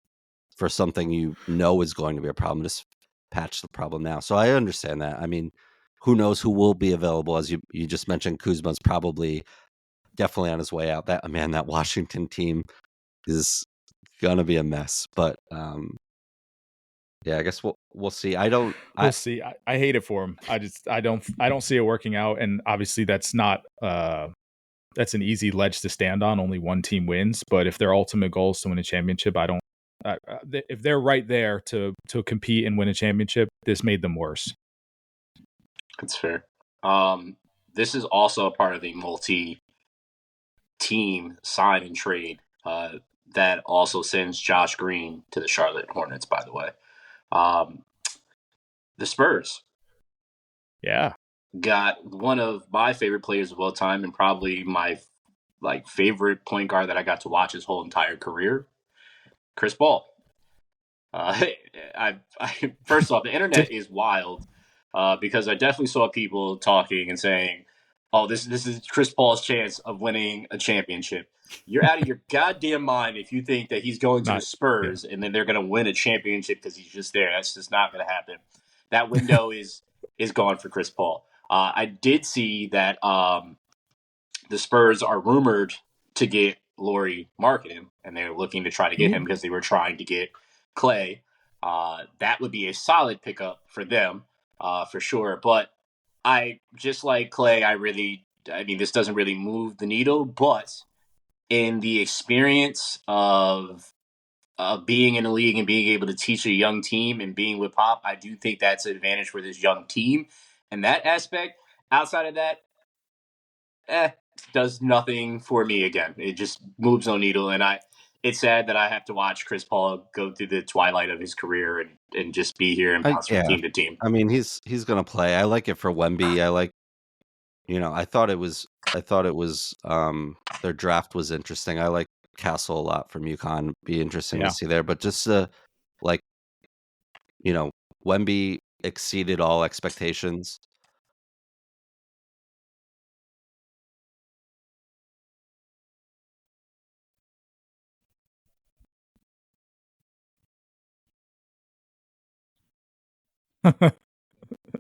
for something you know is going to be a problem. Just patch the problem now. So I understand that. I mean, who knows who will be available? As you just mentioned, Kuzma's probably definitely on his way out. That Washington team is gonna be a mess. But yeah, I guess we'll see.
We'll see. I hate it for him. I don't see it working out. And obviously that's not that's an easy ledge to stand on. Only one team wins. But if their ultimate goal is to win a championship, if they're right there to compete and win a championship, this made them worse.
That's fair. This is also a part of the multi-team sign and trade that also sends Josh Green to the Charlotte Hornets, by the way. The Spurs.
Yeah.
Got one of my favorite players of all time, and probably my favorite point guard that I got to watch his whole entire career, Chris Paul. First off, the internet is wild because I definitely saw people talking and saying, "Oh, this is Chris Paul's chance of winning a championship." You're out of your goddamn mind if you think that he's going to the Spurs and then they're going to win a championship because he's just there. That's just not going to happen. That window is gone for Chris Paul. I did see that the Spurs are rumored to get Lauri Markkanen, and they're looking to try to get him because they were trying to get Clay. That would be a solid pickup for them, for sure. But I just like Clay. I mean, this doesn't really move the needle, but in the experience of being in the league and being able to teach a young team and being with Pop, I do think that's an advantage for this young team. And that aspect, outside of that, does nothing for me again. It just moves no needle. And it's sad that I have to watch Chris Paul go through the twilight of his career and just be here and bounce from team to team.
I mean, he's going to play. I like it for Wemby. I like, I thought it was their draft was interesting. I like Castle a lot from UConn. Be interesting to see there. But just Wemby exceeded all expectations.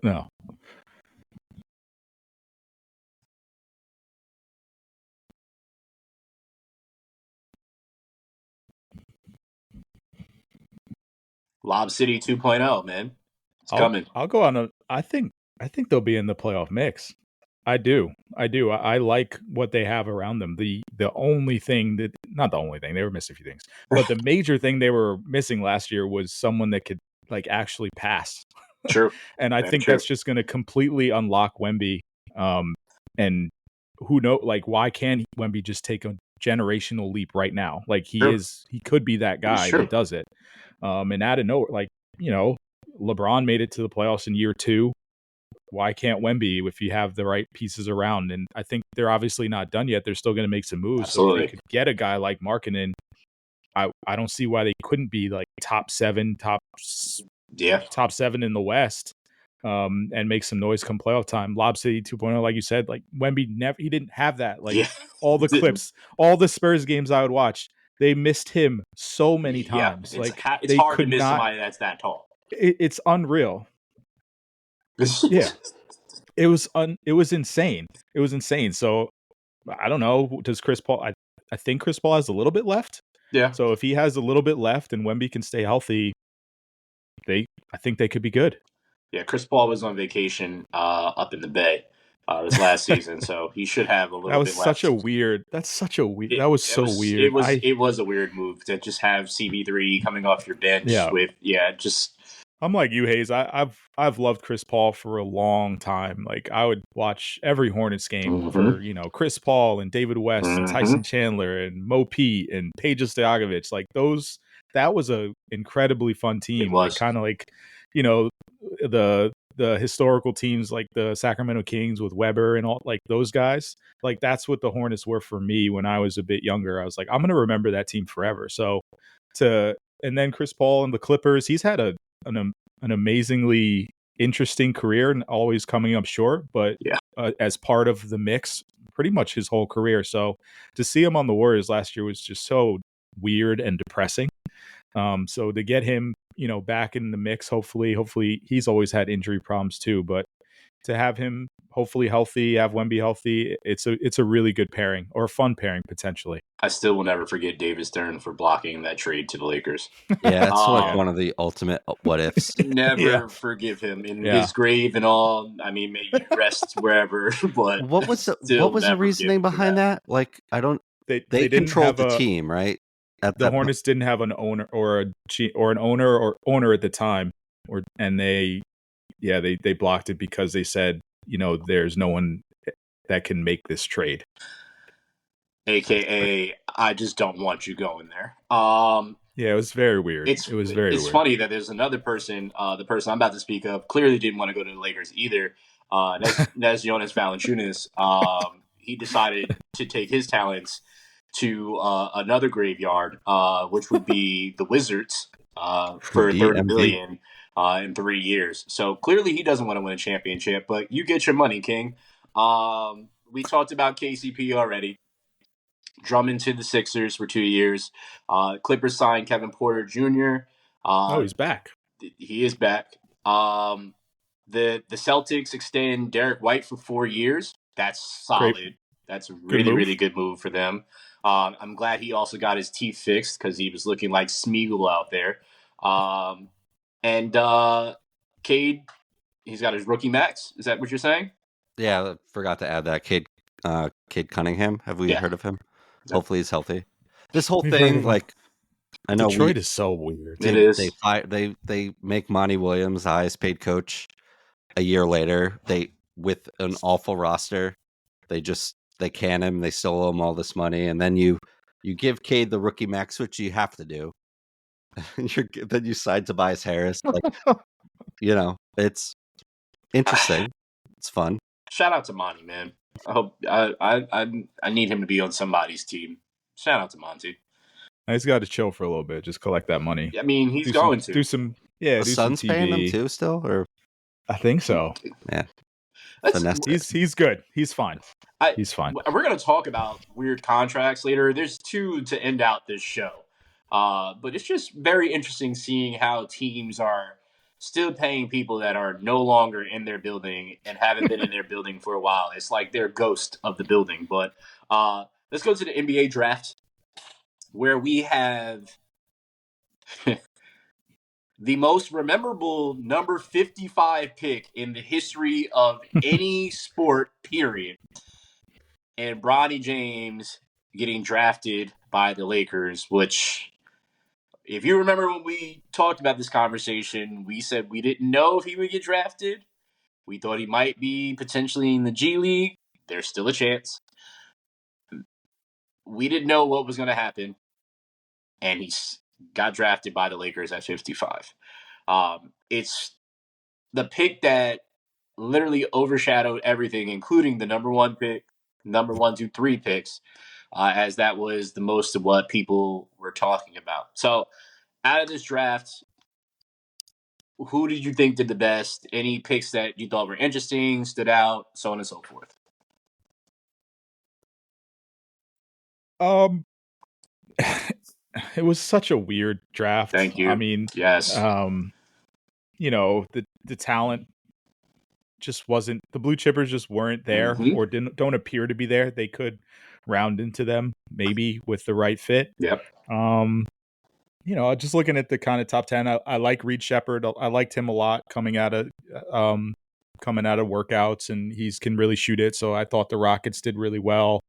No.
Lob City 2.0, man. It's coming.
I'll go on I think they'll be in the playoff mix. I do. I like what they have around them. The only thing not the only thing, they were missing a few things, but the major thing they were missing last year was someone that could actually pass.
True.
And I think that's just going to completely unlock Wemby. And who knows, why can't Wemby just take a generational leap right now? He could be that guy that does it. And out of nowhere, LeBron made it to the playoffs in year 2. why can't Wemby if you have the right pieces around? And I think they're obviously not done yet. They're still going to make some moves. So if they
Absolutely.
could get a guy like Markkanen, I don't see why they couldn't be like top 7 in the West, and make some noise come playoff time. Lob City 2.0, like you said, like Wemby he didn't have that. Like
Yeah.
all the clips, all the Spurs games I would watch, they missed him so many
Yeah.
times.
It's
Like
it's
they
hard to
could
miss
not.
somebody that's that tall.
It's unreal. Yeah, it was insane. It was insane. So I don't know. Does Chris Paul? I think Chris Paul has a little bit left.
Yeah.
So if he has a little bit left and Wemby can stay healthy, I think they could be good.
Yeah, Chris Paul was on vacation up in the Bay this last season, so he should have a
That
little
was
bit left.
that was so weird.
It was a weird move to just have CB3 coming off your bench
Yeah.
with just.
I'm like you, Hayes. I've loved Chris Paul for a long time. Like I would watch every Hornets game for Chris Paul and David West and Tyson Chandler and Mo Pete and Peja Stojakovic. Like those, that was a incredibly fun team.
It
Like
was.
kind of like the historical teams like the Sacramento Kings with Weber and all like those guys. Like that's what the Hornets were for me when I was a bit younger. I was like, I'm gonna remember that team forever. So and then Chris Paul and the Clippers, he's had an amazingly interesting career and always coming up short, but
Yeah.
As part of the mix pretty much his whole career. So to see him on the Warriors last year was just so weird and depressing. So to get him, back in the mix, hopefully he's always had injury problems too, but to have him hopefully healthy, have Wemby healthy, it's a really good pairing or a fun pairing potentially.
I still will never forget David Stern for blocking that trade to the Lakers.
Yeah, it's like one of the ultimate what ifs.
Never forgive him in his grave and all. I mean, may you rest wherever. But
what was the reasoning behind that? Like, I don't. They
didn't
controlled
have
the team, right?
The Hornets didn't have an owner or an owner at the time, and they blocked it because they said, there's no one that can make this trade.
AKA, I just don't want you going there.
Yeah, it was very weird. It was very
weird. Funny that there's another person, the person I'm about to speak of, clearly didn't want to go to the Lakers either. That's Jonas Valanciunas. He decided to take his talents to another graveyard, which would be the Wizards, for $30 million in 3 years. So clearly he doesn't want to win a championship, but you get your money, King. We talked about KCP already. Drummond to the Sixers for 2 years. Clippers signed Kevin Porter Jr.
He's back.
He is back. The Celtics extend Derek White for 4 years. That's solid. Great. That's a really good move for them. I'm glad he also got his teeth fixed because he was looking like Smeagol out there. And Cade, he's got his rookie max. Is that what you're saying?
Yeah, I forgot to add that. Cade Cunningham. Have we heard of him? Hopefully he's healthy. This whole thing, like, I know
Detroit is so weird.
It is.
They make Monty Williams the highest paid coach a year later. They with an awful roster. They can him. They still owe him all this money, and then you give Cade the rookie max, which you have to do. Then you sign Tobias Harris. Like, it's interesting. It's fun.
Shout out to Monty, man. I hope I need him to be on somebody's team. Shout out to Monty.
He's got to chill for a little bit, just collect that money.
I mean, he's going to
do some. Yeah,
the Suns paying him too still, or
I think so.
Yeah,
he's good. He's fine. He's fine.
We're going to talk about weird contracts later. There's 2 to end out this show, but it's just very interesting seeing how teams are still paying people that are no longer in their building and haven't been in their building for a while. It's like they're ghost of the building. But let's go to the NBA draft, where we have the most memorable number 55 pick in the history of any sport, period. And Bronny James getting drafted by the Lakers, which, if you remember when we talked about this conversation, we said we didn't know if he would get drafted. We thought he might be potentially in the G League. There's still a chance. We didn't know what was going to happen. And he got drafted by the Lakers at 55. It's the pick that literally overshadowed everything, including the number one pick, number 1, 2, 3 picks, as that was the most of what people were talking about. So, out of this draft, who did you think did the best? Any picks that you thought were interesting, stood out, so on and so forth?
Um, it was such a weird draft.
Thank
I
you.
mean,
Yes.
the talent just wasn't, the blue chippers just weren't there,
Mm-hmm.
or don't appear to be there. They could round into them maybe with the right fit.
Yep.
Just looking at the kind of top 10, I like Reed Shepard. I liked him a lot coming out of workouts, and he's can really shoot it. So I thought the Rockets did really well.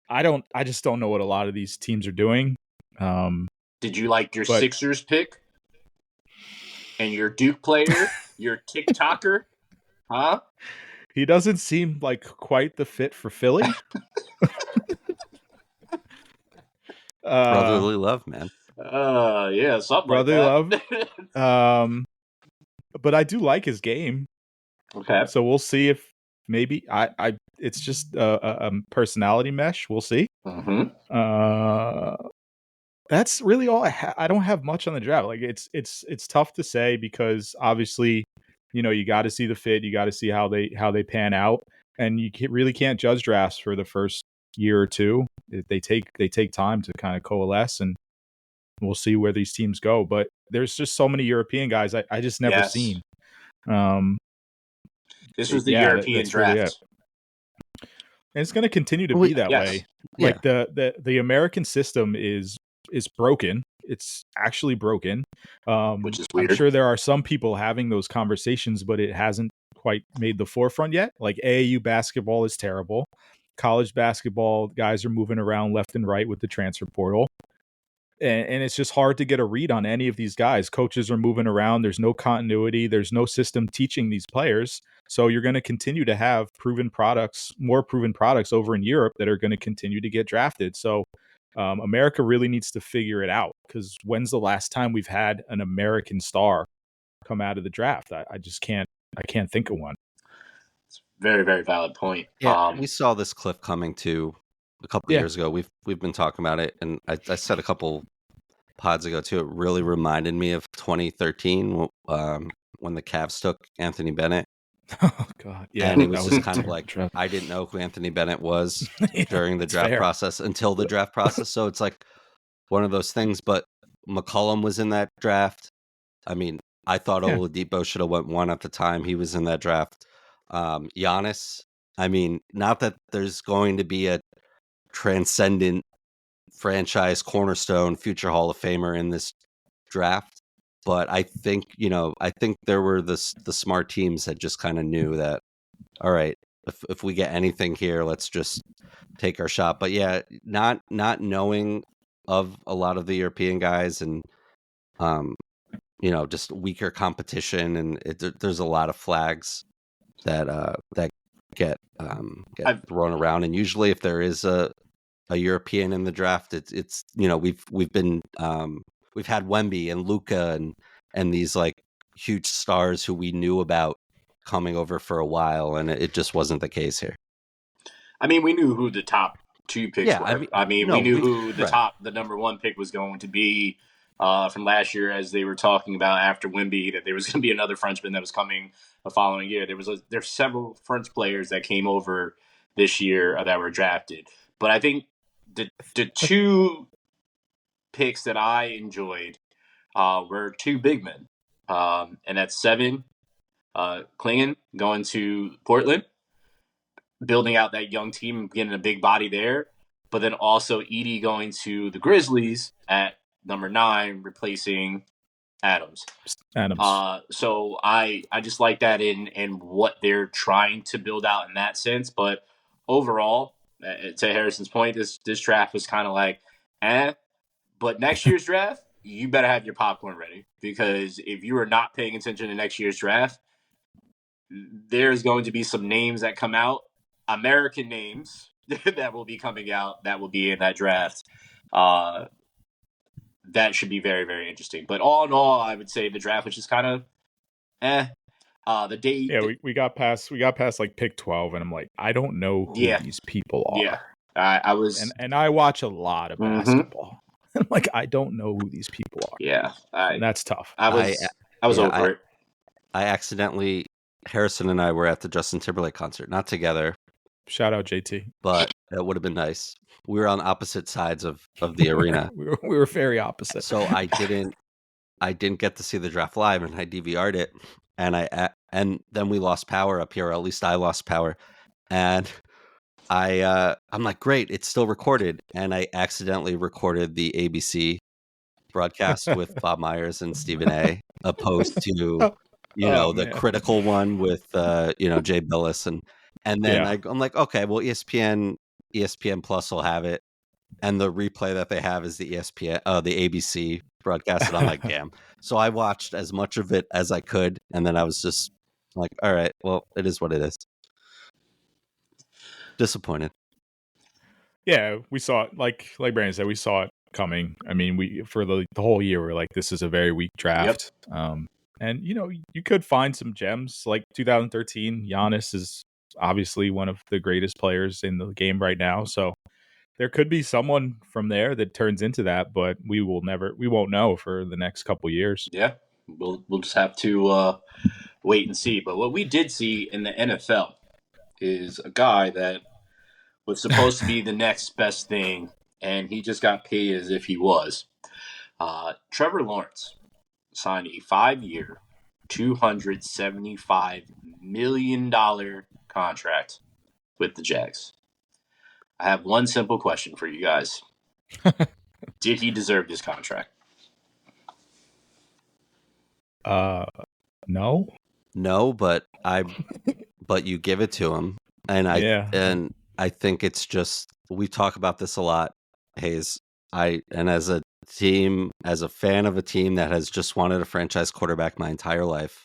I just don't know what a lot of these teams are doing.
Did you like your
But
Sixers pick and your Duke player, your TikToker? Huh?
he doesn't seem like quite the fit for Philly.
Brotherly love, man.
Yeah, something like
Brotherly love.
that.
But I do like his game.
Okay.
So we'll see if maybe it's just a personality mesh. We'll see.
Mm-hmm.
That's really all I don't have much on the draft. Like it's tough to say because obviously, you got to see the fit, you got to see how they pan out, and really can't judge drafts for the first year or two. They take time to kind of coalesce, and we'll see where these teams go. But there's just so many European guys I just never
Yes.
seen.
This was the
Yeah,
European
that's really it.
draft.
And it's going to continue to be that
Yes.
way.
Yeah.
Like the American system is broken. It's actually broken.
Which is
I'm
weird.
sure there are some people having those conversations, but it hasn't quite made the forefront yet. Like AAU basketball is terrible. College basketball guys are moving around left and right with the transfer portal. And it's just hard to get a read on any of these guys. Coaches are moving around. There's no continuity. There's no system teaching these players. So you're going to continue to have more proven products over in Europe that are going to continue to get drafted. So America really needs to figure it out, because when's the last time we've had an American star come out of the draft? I can't think of one.
Very, very valid point.
Yeah, we saw this cliff coming too a couple
Yeah.
years ago. We've been talking about it, and I said a couple pods ago too. It really reminded me of 2013 when the Cavs took Anthony Bennett.
Oh God, yeah,
and it was
that
just
a
kind of
terrible
like
draft.
I didn't know who Anthony Bennett was
Yeah,
during the
it's
draft
fair.
process until the draft process. So it's like one of those things. But McCollum was in that draft. I mean, I thought
Yeah.
Oladipo should have went one at the time. He was in that draft. Giannis. I mean, not that there's going to be a transcendent franchise cornerstone future Hall of Famer in this draft, but I think there were the smart teams that just kind of knew that, all right, if we get anything here, let's just take our shot. But yeah, not knowing of a lot of the European guys, and just weaker competition, and there's a lot of flags that get thrown around. And usually, if there is a European in the draft, it's we've had Wemby and Luca and these like huge stars who we knew about coming over for a while, and it just wasn't the case here.
I mean, we knew who the top 2 picks were. We knew who the number 1 pick was going to be from last year, as they were talking about after Wemby, that there was going to be another Frenchman that was coming the following year. There's several French players that came over this year that were drafted. But I think the 2 picks that I enjoyed were 2 big men. And that's Seven Klingen going to Portland, building out that young team, getting a big body there. But then also Edie going to the Grizzlies at number 9, replacing Adams. So I just like that in what they're trying to build out in that sense. But overall, to Harrison's point, this draft was kind of like, But next year's draft, you better have your popcorn ready, because if you are not paying attention to next year's draft, there's going to be some names that come out, American names that will be coming out, that will be in that draft. That should be very, very interesting. But all in all, I would say the draft was just kind of The day,
Yeah, we got past like pick 12, and I'm like, I don't know who
yeah,
these people
yeah.
are.
I was,
And I watch a lot of
mm-hmm,
basketball. I'm like, I don't know who these people are.
yeah.
And that's tough.
I
I
was, I was
yeah,
over it.
I accidentally Harrison and I were at the Justin Timberlake concert, not together,
Shout out JT.
but it would have been nice. We were on opposite sides of the arena,
we were very opposite.
so I didn't get to see the draft live, and I DVR'd it, and then we lost power up here, or at least I lost power, and I'm like, great, it's still recorded, and I accidentally recorded the ABC broadcast with Bob Myers and Stephen A, opposed to
Oh
the
man.
critical one with Jay Billis, and then
Yeah.
I'm like, okay, well ESPN Plus will have it, and the replay that they have is the the ABC broadcast, and I'm like, damn. So I watched as much of it as I could, and then I was just like, all right, well, it is what it is. Disappointed.
Yeah, we saw it, like Brandon said, we saw it coming. I mean, we for the whole year we're like, this is a very weak
Yep.
draft. And you could find some gems like 2013. Giannis is obviously one of the greatest players in the game right now. So there could be someone from there that turns into that, but we won't know for the next couple years.
Yeah. We'll just have to wait and see. But what we did see in the NFL is a guy that was supposed to be the next best thing, and he just got paid as if he was. Trevor Lawrence signed a 5-year, $275 million contract with the Jags. I have one simple question for you guys. Did he deserve this contract?
No.
No, but you give it to him, and
Yeah.
I think it's just, we talk about this a lot, Hayes. And as a fan of a team that has just wanted a franchise quarterback my entire life,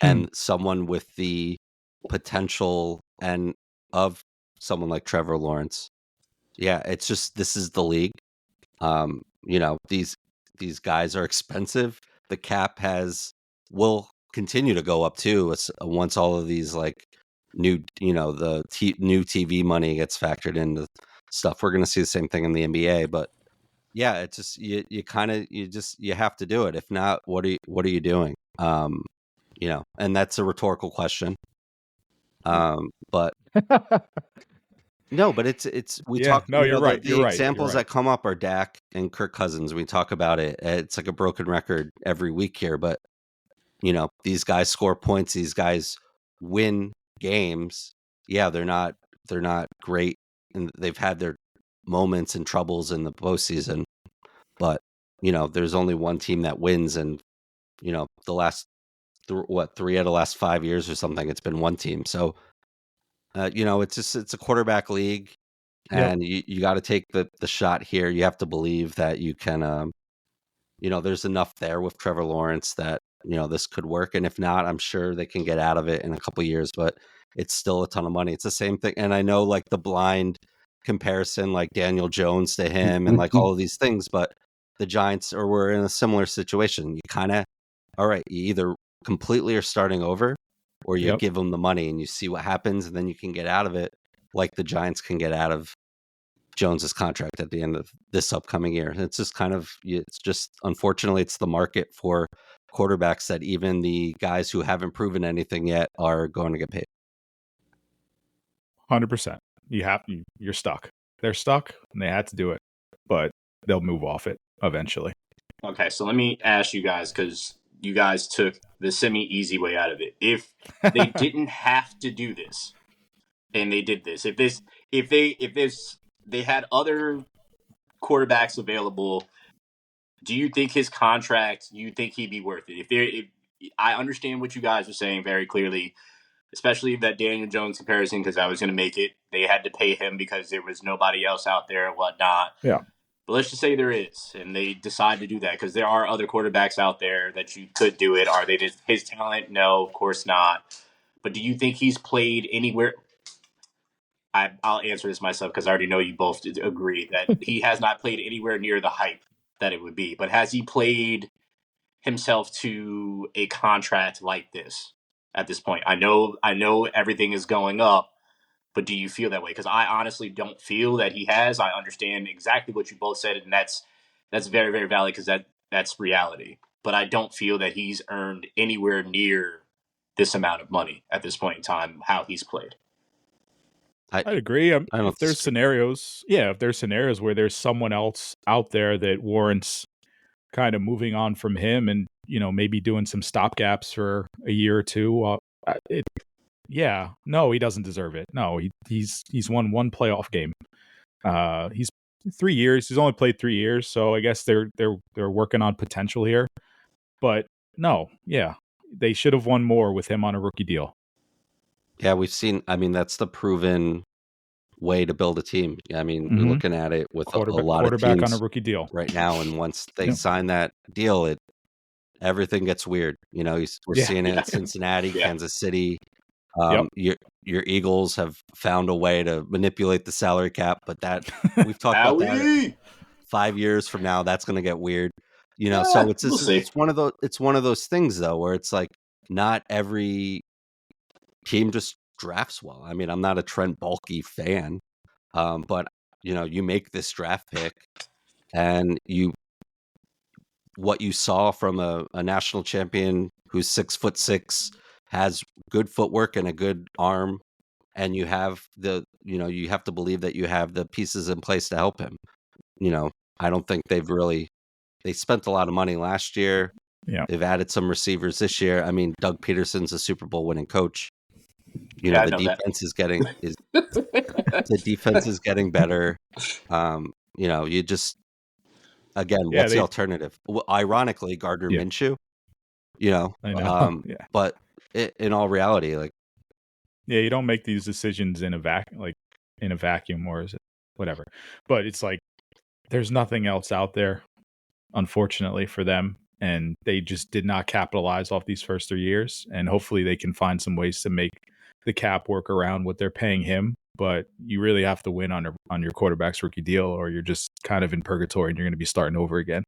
and someone with the potential and of someone like Trevor Lawrence, yeah, it's just, this is the league. These guys are expensive. The cap will continue to go up too once all of these like new new TV money gets factored into stuff. We're going to see the same thing in the NBA, but yeah, it's just you have to do it. If not, what are you doing? And that's a rhetorical question. But no, but it's we
Yeah,
talk,
no, you're right.
the
You're right. You're
examples
right.
that come up are Dak and Kirk Cousins. We talk about it. It's like a broken record every week here, but these guys score points, these guys win games. Yeah, they're not great, and they've had their moments and troubles in the postseason, but there's only one team that wins, and the last 3 out of the last 5 years or something, it's been one team. So it's a quarterback league,
Yep.
and you got to take the shot here. You have to believe that you can. There's enough there with Trevor Lawrence that this could work, and if not, I'm sure they can get out of it in a couple years. But it's still a ton of money. It's the same thing, and I know like the blind comparison, like Daniel Jones to him, and like all of these things, but the Giants were in a similar situation. You kind of, all right, you either completely are starting over, or you
Yep.
give them the money and you see what happens, and then you can get out of it, like the Giants can get out of Jones's contract at the end of this upcoming year. It's just unfortunately, it's the market for quarterbacks that even the guys who haven't proven anything yet are going to get paid.
100%. You're stuck. They're stuck, and they had to do it, but they'll move off it eventually.
Okay, so let me ask you guys, because you guys took the semi-easy way out of it. If they didn't have to do this, and they did this, if they had other quarterbacks available, do you think his contract? You think he'd be worth it? If I understand what you guys are saying very clearly, especially that Daniel Jones comparison, because I was going to make it. They had to pay him because there was nobody else out there and whatnot.
Yeah.
But let's just say there is, and they decide to do that because there are other quarterbacks out there that you could do it. Are they just his talent? No, of course not. But do you think he's played anywhere? I'll answer this myself because I already know you both agree that he has not played anywhere near the hype that it would be. But has he played himself to a contract like this? at this point? I know everything is going up, but do you feel that way? Because I honestly don't feel that he has. I understand exactly what you both said, and that's very, very valid because that's reality. But I don't feel that he's earned anywhere near this amount of money at this point in time, how he's played.
I
I'd agree.
I don't
If there's scenarios, if there's scenarios where there's someone else out there that warrants kind of moving on from him and, maybe doing some stopgaps for a year or two, no, he doesn't deserve it. No, he's won one playoff game. He's 3 years. He's only played 3 years, so I guess they're working on potential here. But no, they should have won more with him on a rookie deal.
Yeah, we've seen. I mean, that's the proven way to build a team. I mean, we're looking at it with a lot of
quarterback on a
teams
rookie deal
right now, and once they
Yep.
sign that deal, everything gets weird. We're seeing it in Cincinnati,
Yeah.
Kansas City.
Yep.
Your Eagles have found a way to manipulate the salary cap, but that we've talked about that. 5 years from now, that's going to get weird. So it's one of those things though, where it's like not every team just drafts well. I mean, I'm not a Trent Baalke fan, but you make this draft pick, and what you saw from a national champion who's 6'6", has good footwork and a good arm, and you have you have to believe that you have the pieces in place to help him. I don't think they spent a lot of money last year.
Yeah.
They've added some receivers this year. I mean, Doug Peterson's a Super Bowl winning coach.
I
The
know
defense is getting the defense is getting better. You just again, what's the alternative? Well, ironically, Gardner Minshew.
I know.
But in all reality,
you don't make these decisions in a vacuum, or is it whatever? But it's like there's nothing else out there, unfortunately for them, and they just did not capitalize off these first 3 years. And hopefully, they can find some ways to make the cap work around what they're paying him. But you really have to win on your quarterback's rookie deal, or you're just kind of in purgatory and you're going to be starting over again.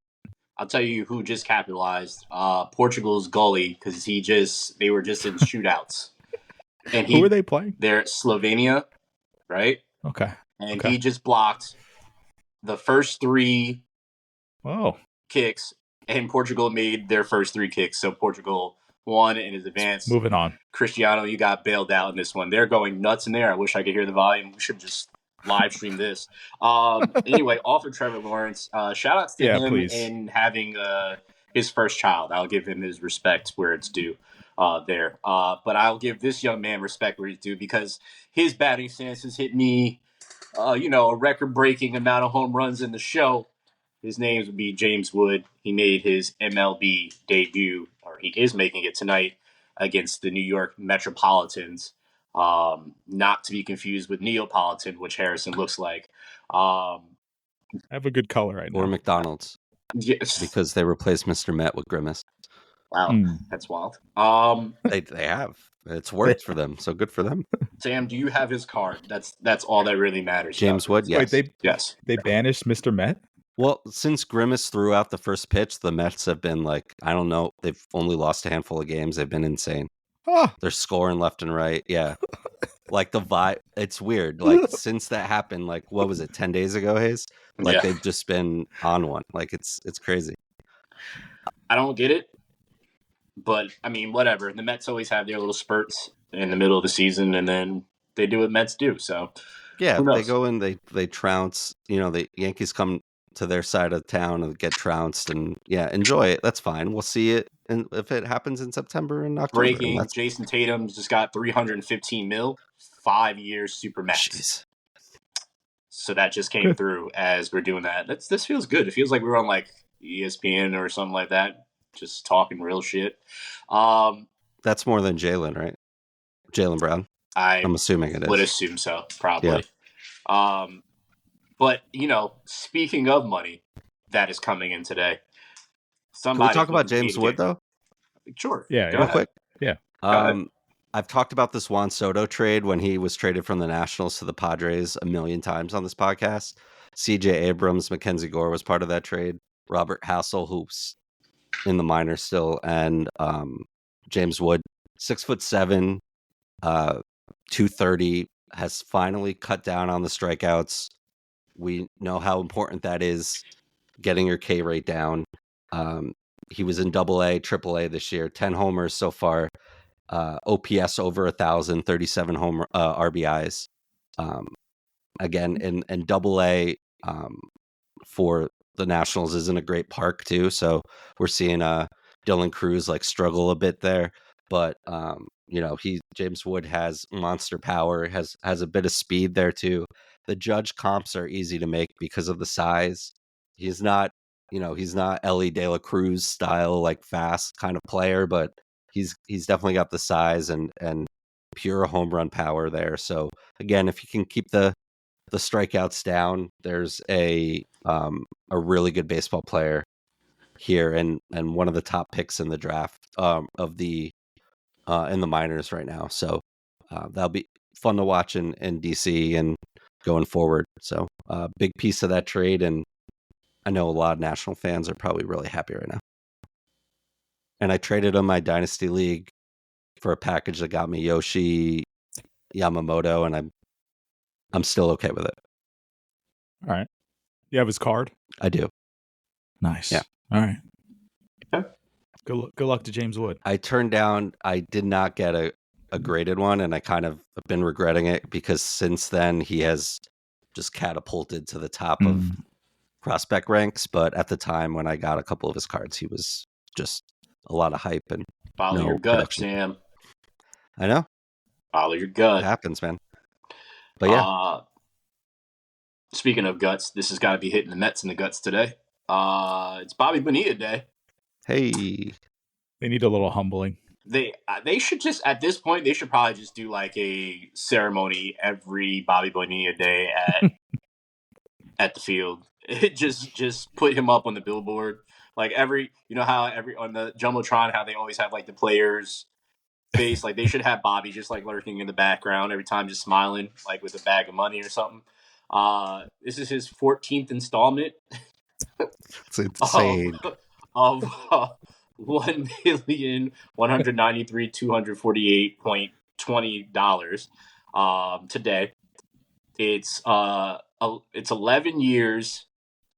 I'll tell you who just capitalized. Portugal's goalie, because they were just in shootouts. And
who are they playing?
They're Slovenia, right?
Okay.
And he just blocked the first 3 kicks, and Portugal made their first 3 kicks. So Portugal won and is advanced.
Moving on.
Cristiano, you got bailed out in this one. They're going nuts in there. I wish I could hear the volume. We should just live stream this. Anyway, off of Trevor Lawrence, shout outs to him in having his first child. I'll give him his respect where it's due there. But I'll give this young man respect where it's due, because his batting stance has hit me, a record-breaking amount of home runs in the show. His name would be James Wood. He made his MLB debut, or he is making it tonight, against the New York Metropolitans. Not to be confused with Neapolitan, which Harrison looks like.
I have a good color right now.
Or McDonald's.
Yes.
Because they replaced Mr. Met with Grimace.
Wow, that's wild.
They have. It's worked for them, so good for them.
Sam, do you have his card? That's all that really matters.
James Wood, yes.
Wait,
yes.
They banished Mr. Met?
Well, since Grimace threw out the first pitch, the Mets have been like, I don't know, they've only lost a handful of games. They've been insane. They're scoring left and right. Yeah. Like the vibe, it's weird. Like since that happened, like what was it, 10 days ago, Hayes? Like they've just been on one. Like it's crazy.
I don't get it, but I mean, whatever. The Mets always have their little spurts in the middle of the season, and then they do what Mets do. So
yeah, they go in, they trounce. The Yankees come to their side of town and get trounced, and enjoy it. That's fine. We'll see it, and if it happens in September and October.
Breaking: Jason Tatum just got $315 million, 5 years super max.
Jeez.
So that just came through as we're doing that. This feels good. It feels like we're on like ESPN or something like that, just talking real shit.
That's more than Jaylen, right? Jaylen Brown. I'm assuming it is.
Would assume so, probably. Yeah. But, speaking of money that is coming in today.
Can we talk about James Wood, though?
Sure.
Yeah.
Real
quick.
Yeah.
I've talked about this Juan Soto trade when he was traded from the Nationals to the Padres a million times on this podcast. C.J. Abrams, Mackenzie Gore was part of that trade. Robert Hassel, who's in the minors still, and James Wood 6'7", 230, has finally cut down on the strikeouts. We know how important that is, getting your K rate down. He was in AA, AAA this year, 10 homers so far, OPS over 1,000, 37 home RBIs. Again, in AA, for the Nationals isn't a great park too, so we're seeing Dylan Cruz like struggle a bit there. But James Wood has monster power, has a bit of speed there too. The Judge comps are easy to make because of the size. He's not Ellie De La Cruz style, like fast kind of player, but he's definitely got the size and pure home run power there. So again, if you can keep the strikeouts down, there's a really good baseball player here, and one of the top picks in the draft of the in the minors right now. So that'll be fun to watch in DC and going forward. So big piece of that trade, and I know a lot of National fans are probably really happy right now. And I traded on my Dynasty League for a package that got me Yoshi Yamamoto, and I'm still okay with it.
All right. You have his card?
I do.
Nice.
Yeah.
All right.
Okay.
Good luck to James Wood.
I did not get a graded one, and I kind of have been regretting it because since then he has just catapulted to the top of prospect ranks. But at the time when I got a couple of his cards, he was just a lot of hype and
Follow
no
your gut,
production.
Sam.
I know.
Follow your gut.
It happens, man. But yeah.
Speaking of guts, this has got to be hitting the Mets in the guts today. It's Bobby Bonilla Day.
Hey.
They need a little humbling.
They should just, at this point, they should probably just do like a ceremony every Bobby Bonilla Day at the field. Just put him up on the billboard. Like how on the Jumbotron, how they always have like the players' face. Like they should have Bobby just like lurking in the background every time, just smiling, like with a bag of money or something. This is his 14th installment.
It's insane.
Of $1,193,248.20 today. It's 11 years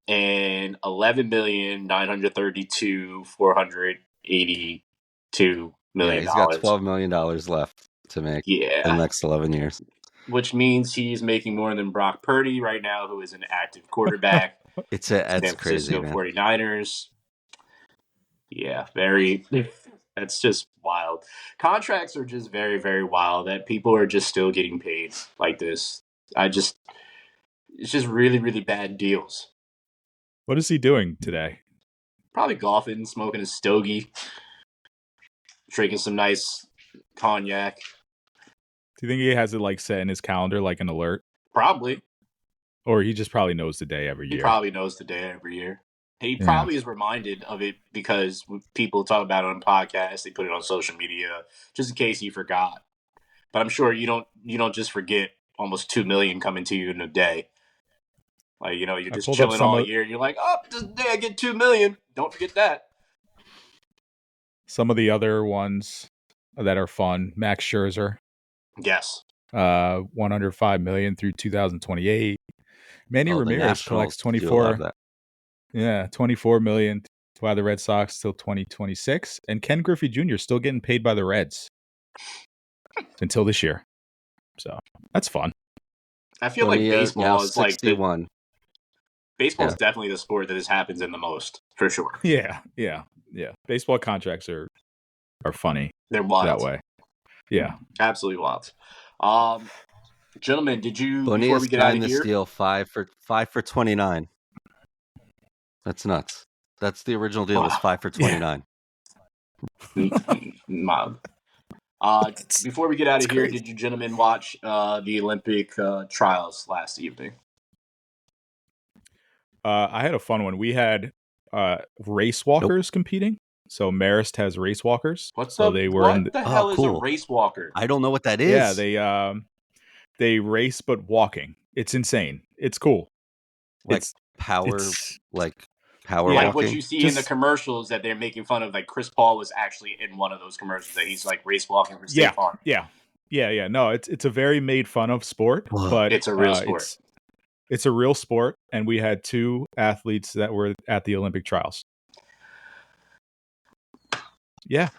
and $11,932,482 million.
He's got $12 million left to make in the next 11 years.
Which means he's making more than Brock Purdy right now, who is an active quarterback.
It's
San
crazy,
Francisco
man.
49ers. Yeah, that's just wild. Contracts are just very, very wild that people are just still getting paid like this. It's just really, really bad deals.
What is he doing today?
Probably golfing, smoking a stogie, drinking some nice cognac.
Do you think he has it like set in his calendar like an alert?
Probably.
Or he just probably knows the day every year.
He probably knows the day every year. He probably is reminded of it because people talk about it on podcasts. They put it on social media just in case he forgot. But I'm sure you don't just forget almost 2 million coming to you in a day. Like, you're just chilling all year. You're like, oh, this day I get 2 million. Don't forget that.
Some of the other ones that are fun, Max Scherzer.
Yes.
$105 million through 2028. Manny Ramirez collects 24. Yeah, 24 million by the Red Sox till 2026, and Ken Griffey Jr. still getting paid by the Reds until this year. So that's fun.
I feel like baseball is
61.
Like baseball is definitely the sport that this happens in the most, for sure.
Yeah. Baseball contracts are funny.
They're wild
that way. Yeah,
absolutely wild. Gentlemen, did you
Bonilla
before we get out of here?
Steal 5 for 29. That's nuts. That's the original deal. Was 5 for 29.
Mild. Before we get out of here, did you gentlemen watch the Olympic trials last evening?
I had a fun one. We had race walkers competing. So Marist has race walkers.
What the hell is a race walker?
I don't know what that is.
Yeah, they race but walking. It's insane. It's cool.
Like power, like Power
Yeah.
Like what
walking.
you see in the
Just
commercials that they're making fun of, like Chris Paul was actually in one of those commercials that he's like race walking for State
yeah,
Farm.
yeah. No, it's a very made fun of sport,
Ugh.
but
It's a real sport.
it's a real sport, and we had 2 athletes that were at the Olympic trials. Yeah,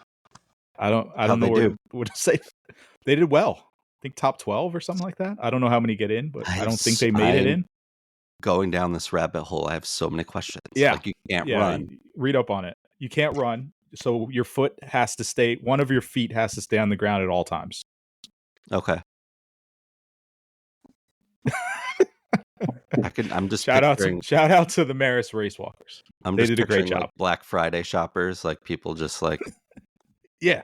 I don't
How'd
know
they do?
what to say. They did well. I think top 12 or something like that. I don't know how many get in, but I don't think they made it in.
Going down this rabbit hole, I have so many questions.
Yeah,
Like you can't
yeah.
run.
Read up on it. You can't run, so your foot has to stay. One of your feet has to stay on the ground at all times.
Okay. I'm just
Shout out to the Maris race walkers. They did a great job.
Like Black Friday shoppers, like people just like
Yeah.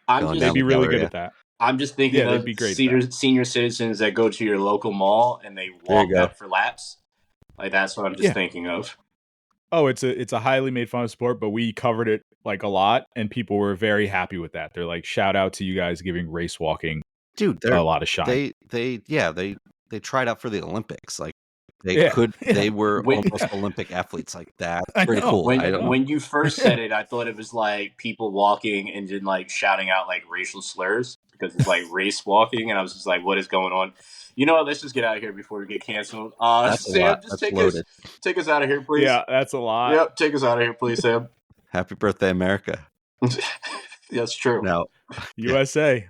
going
They'd be
down
really
the
good
Galleria.
at that.
I'm just thinking
Yeah, they'd
of
be great at that.
senior citizens that go to your local mall and they
There you
walk
go.
up for laps. Like that's what I'm just thinking of.
Oh, it's a highly made fun of sport, but we covered it like a lot, and people were very happy with that. They're like, shout out to you guys giving race walking
Dude,
a lot of shine.
they tried out for the Olympics. Like
Yeah.
they were
Wait.
almost Olympic athletes. Like that's
I
pretty
know.
cool. I don't know.
When you first said it, I thought it was like people walking and then like shouting out like racial slurs because it's like race walking, and I was just like, what is going on? You know what? Let's just get out of here before we get canceled.
That's a
Sam,
lot.
just
That's loaded.
take us out of here, please.
Yeah, that's a lot.
Yep, take us out of here, please, Sam.
Happy birthday, America.
That's true.
Now,
USA.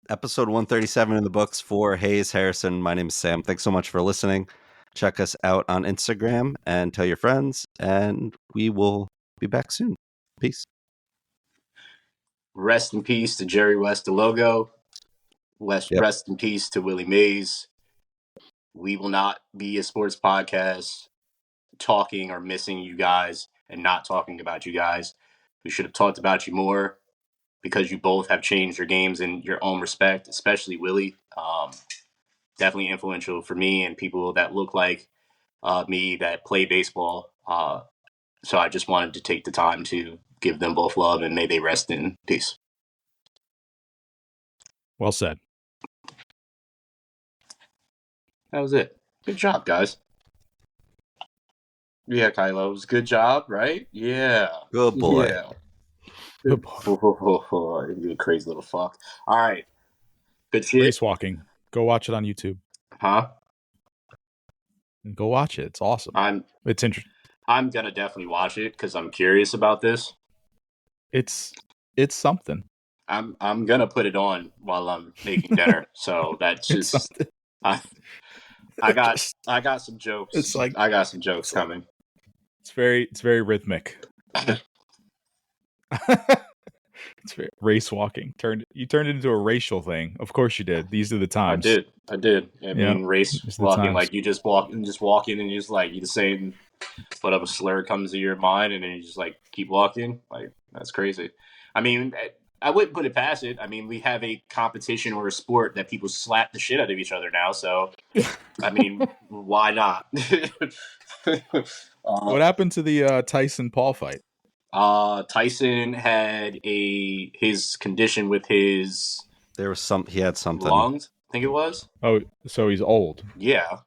episode 137 in the books for Hayes Harrison. My name is Sam. Thanks so much for listening. Check us out on Instagram and tell your friends, and we will be back soon. Peace.
Rest in peace to Jerry West, the logo. Rest in peace to Willie Mays. We will not be a sports podcast talking or missing you guys and not talking about you guys. We should have talked about you more because you both have changed your games in your own respect, especially Willie. Definitely influential for me and people that look like me that play baseball. So I just wanted to take the time to give them both love, and may they rest in peace.
Well said.
That was it. Good job, guys. Yeah, Kylo, it was a good job, right? Yeah.
Good boy.
Yeah.
Good boy.
You crazy little fuck. All right. Good shit.
Race walking. Go watch it on YouTube.
Huh?
Go watch it. It's awesome. It's interesting.
I'm gonna definitely watch it because I'm curious about this.
It's something.
I'm gonna put it on while I'm making dinner. So that's just I got some jokes.
It's like
I got some jokes coming.
It's very rhythmic. It's very race walking. You turned it into a racial thing. Of course you did. These are the times.
I did. I mean, race walking, like you just walk and you just like you just saying whatever slur comes to your mind, and then you just like keep walking. Like that's crazy. I mean, I wouldn't put it past it. I mean, we have a competition or a sport that people slap the shit out of each other now. So, I mean, why not?
What happened to the Tyson Paul fight?
Tyson had his condition with his
He had something.
lungs, I think it was.
Oh, so he's old.
Yeah.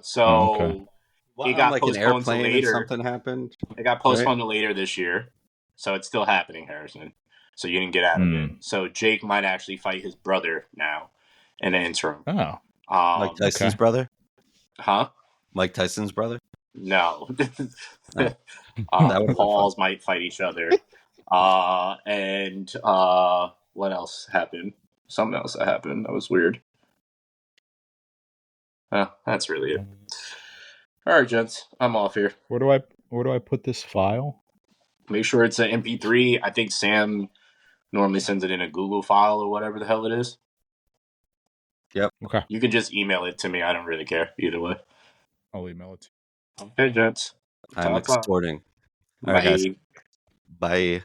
So
okay.
It got
like
postponed to later.
Something happened.
It got postponed to later this year, so it's still happening, Harrison. So you didn't get out of it. So Jake might actually fight his brother now in the interim.
Oh,
Mike Tyson's brother?
Huh?
Mike Tyson's brother?
No.
Oh.
Pauls might fight each other. And what else happened? Something else that happened. That was weird. That's really it. All right, gents. I'm off here.
Where do I put this file?
Make sure it's an MP3. I think Sam normally sends it in a Google file or whatever the hell it is.
Yep.
Okay.
You can just email it to me. I don't really care either way.
I'll email it to you.
Okay, gents.
I'm exporting. All right, guys. Bye.